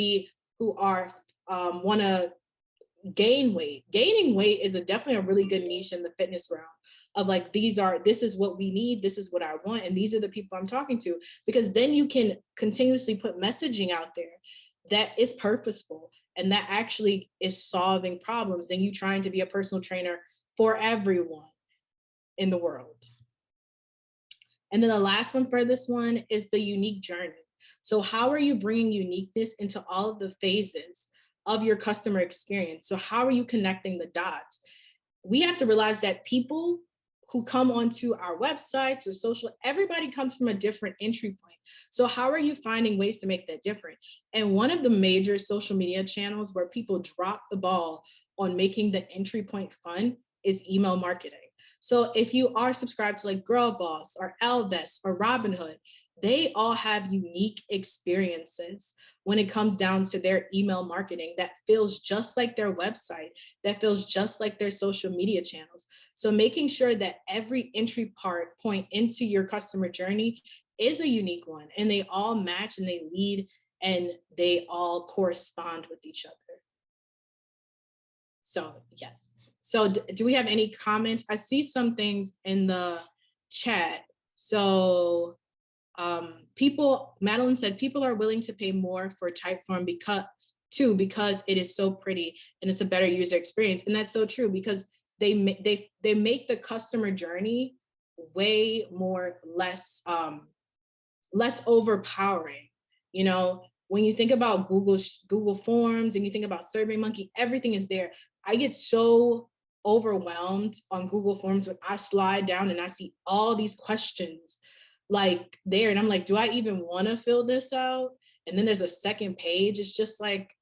gain weight. Gaining weight is definitely a really good niche in the fitness realm of like, this is what we need, this is what I want, and these are the people I'm talking to, because then you can continuously put messaging out there that is purposeful and that actually is solving problems than you trying to be a personal trainer for everyone in the world. And then the last one for this one is the unique journey. So how are you bringing uniqueness into all of the phases of your customer experience? So how are you connecting the dots? We have to realize that people who come onto our websites or social, everybody comes from a different entry point. So how are you finding ways to make that different? And one of the major social media channels where people drop the ball on making the entry point fun is email marketing. So if you are subscribed to like Girl Boss or Elvis or Robinhood, they all have unique experiences when it comes down to their email marketing that feels just like their website, that feels just like their social media channels. So making sure that every entry point into your customer journey is a unique one, and they all match and they lead and they all correspond with each other. So yes. So do we have any comments? I see some things in the chat. So Madeline said, people are willing to pay more for Typeform because it is so pretty and it's a better user experience. And that's so true, because they make the customer journey way less overpowering. You know, when you think about Google Forms and you think about SurveyMonkey, everything is there. I get so overwhelmed on Google Forms when I slide down and I see all these questions like there, and I'm like, do I even want to fill this out? And then there's a second page. It's just like,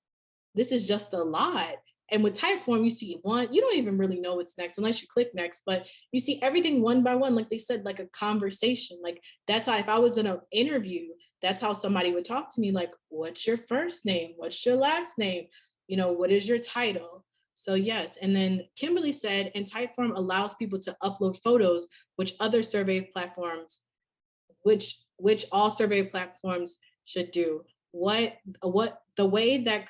this is just a lot. And with Typeform, you see one, you don't even really know what's next unless you click next, but you see everything one by one, like they said, like a conversation. Like that's how, if I was in an interview, that's how somebody would talk to me, like, what's your first name? What's your last name? You know, what is your title? So yes, and then Kimberly said, and Typeform allows people to upload photos, which other survey platforms, which all survey platforms should do. What the way that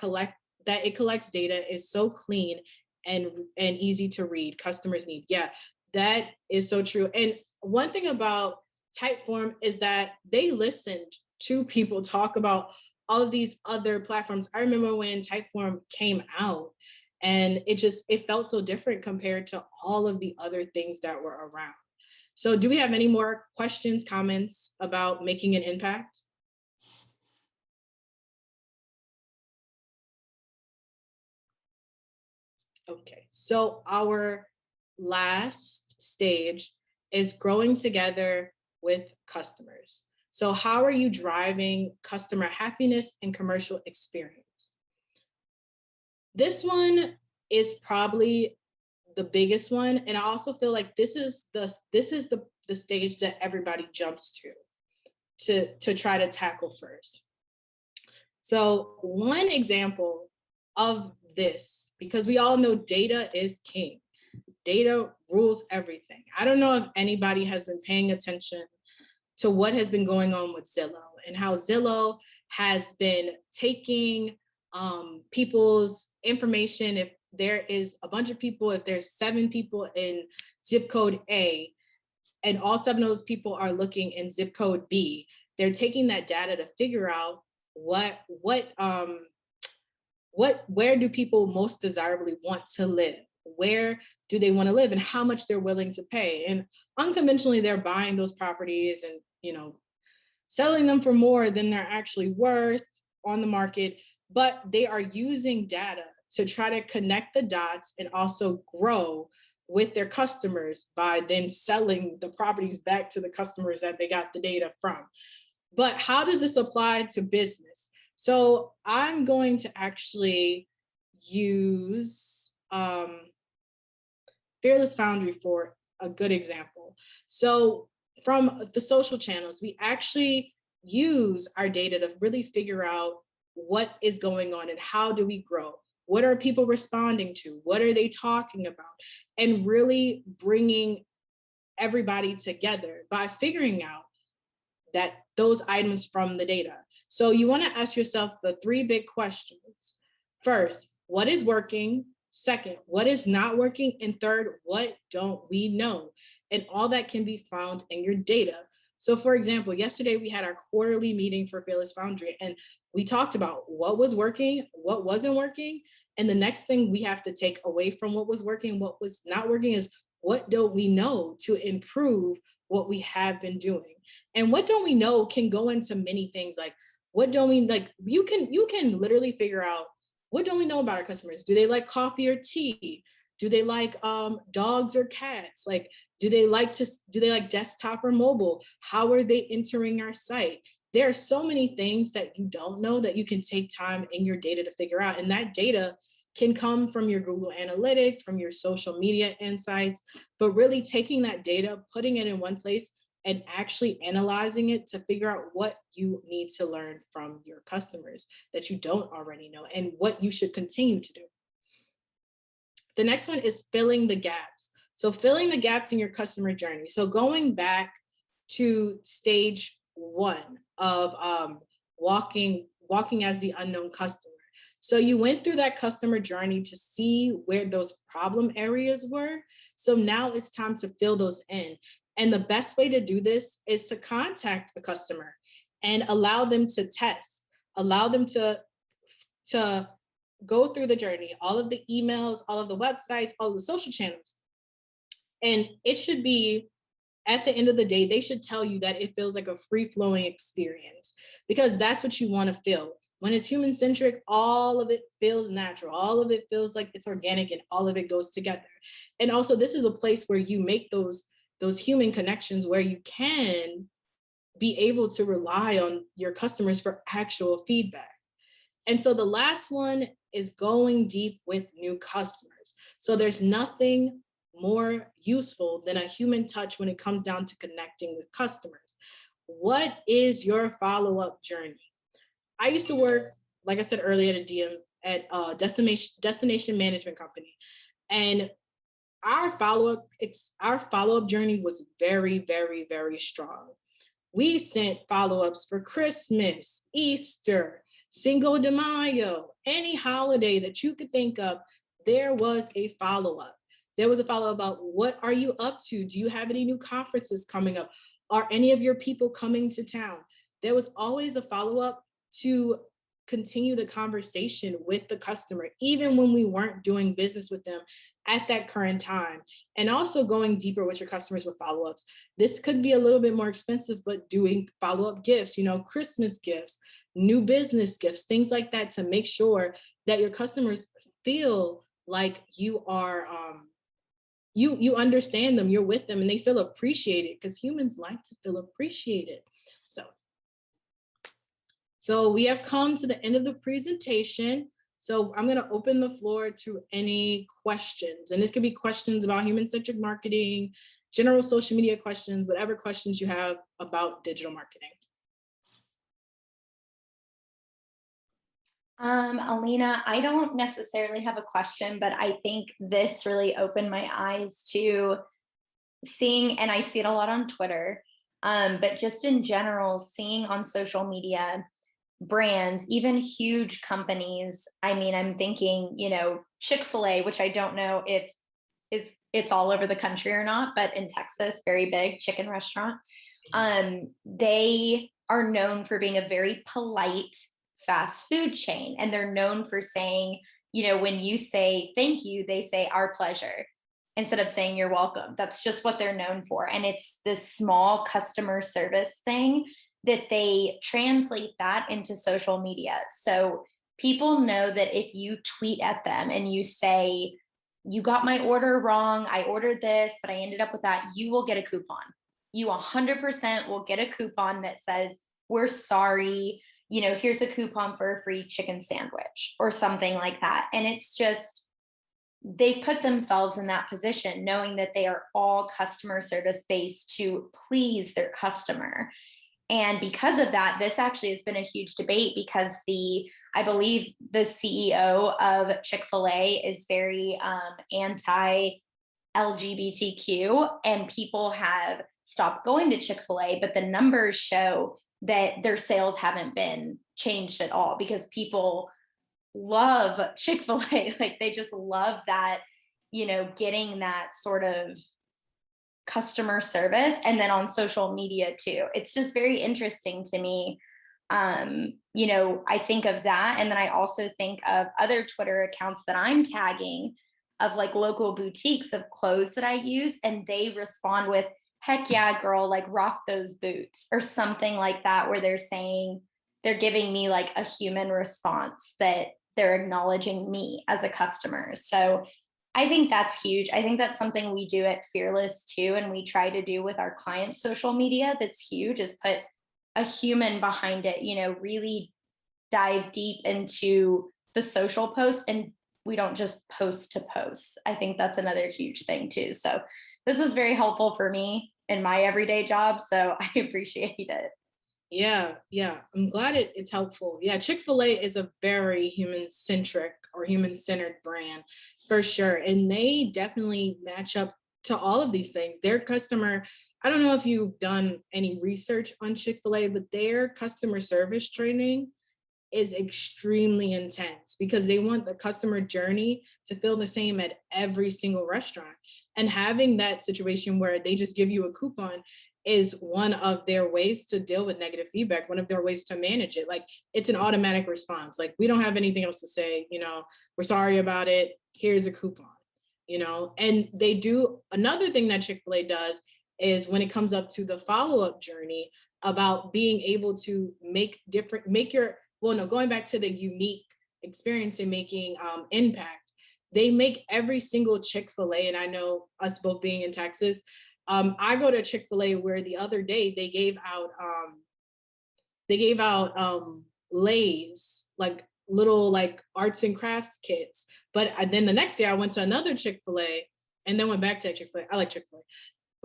it collects data is so clean and easy to read. Customers need. Yeah, that is so true. And one thing about Typeform is that they listened to people talk about all of these other platforms. I remember when Typeform came out, and it felt so different compared to all of the other things that were around. So do we have any more questions, comments about making an impact? Okay, so our last stage is growing together with customers. So how are you driving customer happiness and commercial experience? This one is probably the biggest one. And I also feel like this is the stage that everybody jumps to try to tackle first. So one example of this, because we all know data is king. Data rules everything. I don't know if anybody has been paying attention to what has been going on with Zillow and how Zillow has been taking people's information. If there is a bunch of people, if there's 7 people in zip code A, and all 7 of those people are looking in zip code B, they're taking that data to figure out where do people most desirably want to live? Where do they want to live and how much they're willing to pay? And unconventionally, they're buying those properties and, you know, selling them for more than they're actually worth on the market, but they are using data to try to connect the dots and also grow with their customers by then selling the properties back to the customers that they got the data from. But how does this apply to business? So I'm going to actually use Fearless Foundry for a good example. So from the social channels, we actually use our data to really figure out what is going on and how do we grow? What are people responding to? What are they talking about? And really bringing everybody together by figuring out that those items from the data. So you want to ask yourself the 3 big questions. First, what is working? Second, what is not working? And third, what don't we know? And all that can be found in your data. So for example, yesterday we had our quarterly meeting for Fearless Foundry, and we talked about what was working, what wasn't working. And the next thing we have to take away from what was working, what was not working is what don't we know to improve what we have been doing. And what don't we know can go into many things, like what don't we, like you can literally figure out what don't we know about our customers. Do they like coffee or tea? Do they like dogs or cats? Like, do they like desktop or mobile? How are they entering our site? There are so many things that you don't know that you can take time in your data to figure out. And that data can come from your Google Analytics, from your social media insights, but really taking that data, putting it in one place and actually analyzing it to figure out what you need to learn from your customers that you don't already know and what you should continue to do. The next one is filling the gaps. So filling the gaps in your customer journey. So going back to stage 1 of walking as the unknown customer. So you went through that customer journey to see where those problem areas were. So now it's time to fill those in. And the best way to do this is to contact a customer and allow them to test, allow them to go through the journey, all of the emails, all of the websites, all of the social channels. And it should be, at the end of the day, they should tell you that it feels like a free-flowing experience, because that's what you want to feel. When it's human-centric, all of it feels natural. All of it feels like it's organic, and all of it goes together. And also, this is a place where you make those human connections, where you can be able to rely on your customers for actual feedback. And so the last one is going deep with new customers. So there's nothing more useful than a human touch when it comes down to connecting with customers. What is your follow-up journey? I used to work, like I said earlier, at a destination management company, and our follow-up journey was very, very, very strong. We sent follow-ups for Christmas, Easter, Cinco de Mayo, any holiday that you could think of. There was a follow-up. There was a follow-up about, what are you up to? Do you have any new conferences coming up? Are any of your people coming to town? There was always a follow-up to continue the conversation with the customer, even when we weren't doing business with them at that current time. And also going deeper with your customers with follow-ups. This could be a little bit more expensive, but doing follow-up gifts, Christmas gifts, new business gifts, things like that, to make sure that your customers feel like you are, you understand them, you're with them, and they feel appreciated, because humans like to feel appreciated. So we have come to the end of the presentation. So I'm going to open the floor to any questions. And this could be questions about human-centric marketing, general social media questions, whatever questions you have about digital marketing. Alina, I don't necessarily have a question, but I think this really opened my eyes to seeing, and I see it a lot on Twitter, but just in general, seeing on social media, brands, even huge companies. I mean, I'm thinking, Chick-fil-A, which I don't know if it's all over the country or not, but in Texas, very big chicken restaurant. They are known for being a very polite fast food chain. And they're known for saying, when you say thank you, they say our pleasure instead of saying you're welcome. That's just what they're known for. And it's this small customer service thing that they translate that into social media. So people know that if you tweet at them and you say, you got my order wrong, I ordered this, but I ended up with that, you will get a coupon. You 100% will get a coupon that says, we're sorry, here's a coupon for a free chicken sandwich or something like that. And it's just, they put themselves in that position knowing that they are all customer service based to please their customer. And because of that, this actually has been a huge debate, because I believe the CEO of Chick-fil-A is very anti-LGBTQ, and people have stopped going to Chick-fil-A, but the numbers show that their sales haven't been changed at all, because people love Chick-fil-A. Like, they just love that, getting that sort of customer service. And then on social media too, it's just very interesting to me. I think of that, and then I also think of other Twitter accounts that I'm tagging of like local boutiques of clothes that I use, and they respond with, heck yeah, girl, like rock those boots or something like that, where they're saying, they're giving me like a human response, that they're acknowledging me as a customer. So I think that's huge. I think that's something we do at Fearless too, and we try to do with our clients' social media. That's huge, is put a human behind it, really dive deep into the social post, and we don't just post to post. I think that's another huge thing too. So this was very helpful for me in my everyday job, so I appreciate it. Yeah, I'm glad it's helpful. Yeah, Chick-fil-A is a very human-centric or human-centered brand for sure. And they definitely match up to all of these things. Their customer, I don't know if you've done any research on Chick-fil-A, but their customer service training is extremely intense, because they want the customer journey to feel the same at every single restaurant. And having that situation where they just give you a coupon is one of their ways to deal with negative feedback, one of their ways to manage it. Like, it's an automatic response. Like, we don't have anything else to say, we're sorry about it. Here's a coupon, and they do another thing that Chick-fil-A does is when it comes up to the follow-up journey about being able to going back to the unique experience and making impact. They make every single Chick-fil-A, and I know us both being in Texas, I go to Chick-fil-A where the other day they gave out Lay's, like little like arts and crafts kits. But then the next day I went to another Chick-fil-A and then went back to Chick-fil-A. I like Chick-fil-A,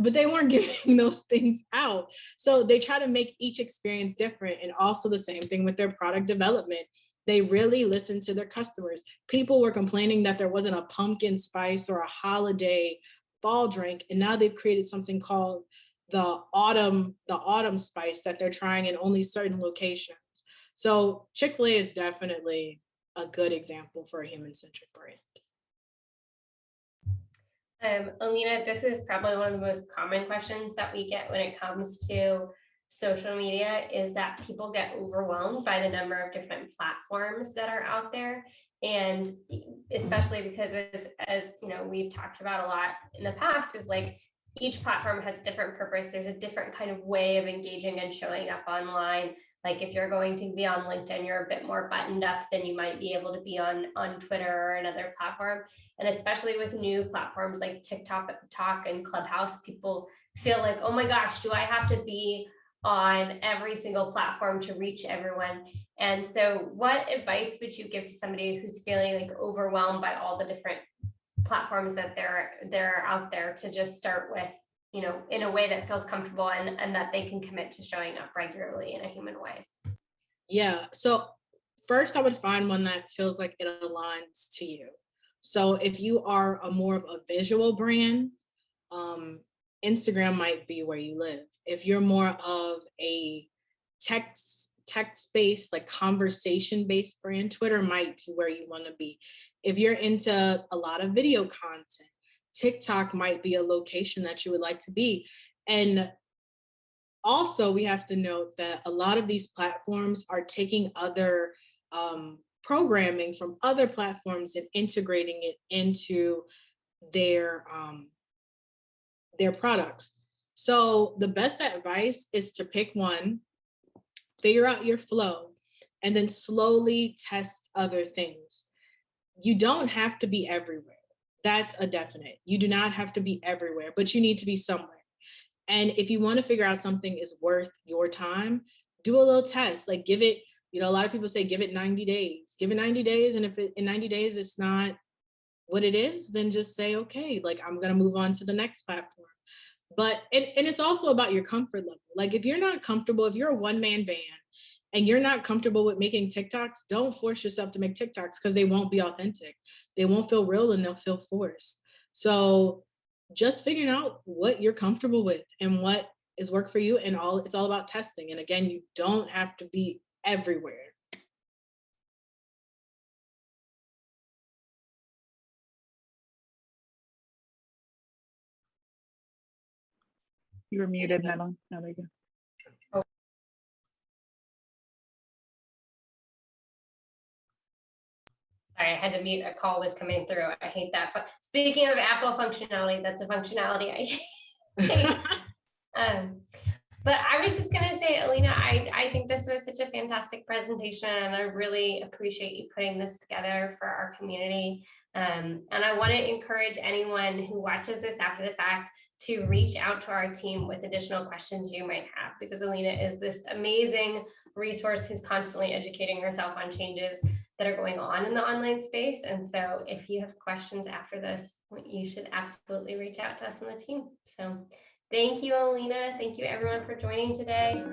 but they weren't giving those things out. So they try to make each experience different. And also the same thing with their product development. They really listen to their customers. People were complaining that there wasn't a pumpkin spice or a holiday fall drink, and now they've created something called the autumn spice that they're trying in only certain locations. So Chick-fil-A is definitely a good example for a human-centric brand. Alina, this is probably one of the most common questions that we get when it comes to social media, is that people get overwhelmed by the number of different platforms that are out there. And especially because as we've talked about a lot in the past, is like each platform has a different purpose. There's a different kind of way of engaging and showing up online. Like if you're going to be on LinkedIn, you're a bit more buttoned up than you might be able to be on Twitter or another platform. And especially with new platforms like TikTok and Clubhouse, people feel like, oh my gosh, do I have to be on every single platform to reach everyone? And so what advice would you give to somebody who's feeling like overwhelmed by all the different platforms that they're out there, to just start with, in a way that feels comfortable and that they can commit to showing up regularly in a human way? Yeah. So first I would find one that feels like it aligns to you. So if you are a more of a visual brand, Instagram might be where you live. If you're more of a text-based, like conversation-based brand, Twitter might be where you want to be. If you're into a lot of video content, TikTok might be a location that you would like to be. And also we have to note that a lot of these platforms are taking other programming from other platforms and integrating it into their products. So the best advice is to pick one, figure out your flow, and then slowly test other things. You don't have to be everywhere. That's a definite. You do not have to be everywhere, but you need to be somewhere. And if you want to figure out something is worth your time, do a little test. Like give it, a lot of people say, give it 90 days. Give it 90 days. And if in 90 days it's not what it is, then just say, okay, like I'm going to move on to the next platform. But, and it's also about your comfort level. Like if you're not comfortable, if you're a one-man band and you're not comfortable with making TikToks, don't force yourself to make TikToks, because they won't be authentic. They won't feel real and they'll feel forced. So just figuring out what you're comfortable with and what is work for you, and it's all about testing. And again, you don't have to be everywhere. You were muted, Madeline. Now there you go. Sorry, I had to mute. A call was coming through. I hate that. Speaking of Apple functionality, that's a functionality I hate. But I was just going to say, Alina, I think this was such a fantastic presentation, and I really appreciate you putting this together for our community. And I want to encourage anyone who watches this after the fact to reach out to our team with additional questions you might have, because Alina is this amazing resource who's constantly educating herself on changes that are going on in the online space. And so if you have questions after this, you should absolutely reach out to us on the team. So thank you, Alina. Thank you everyone for joining today.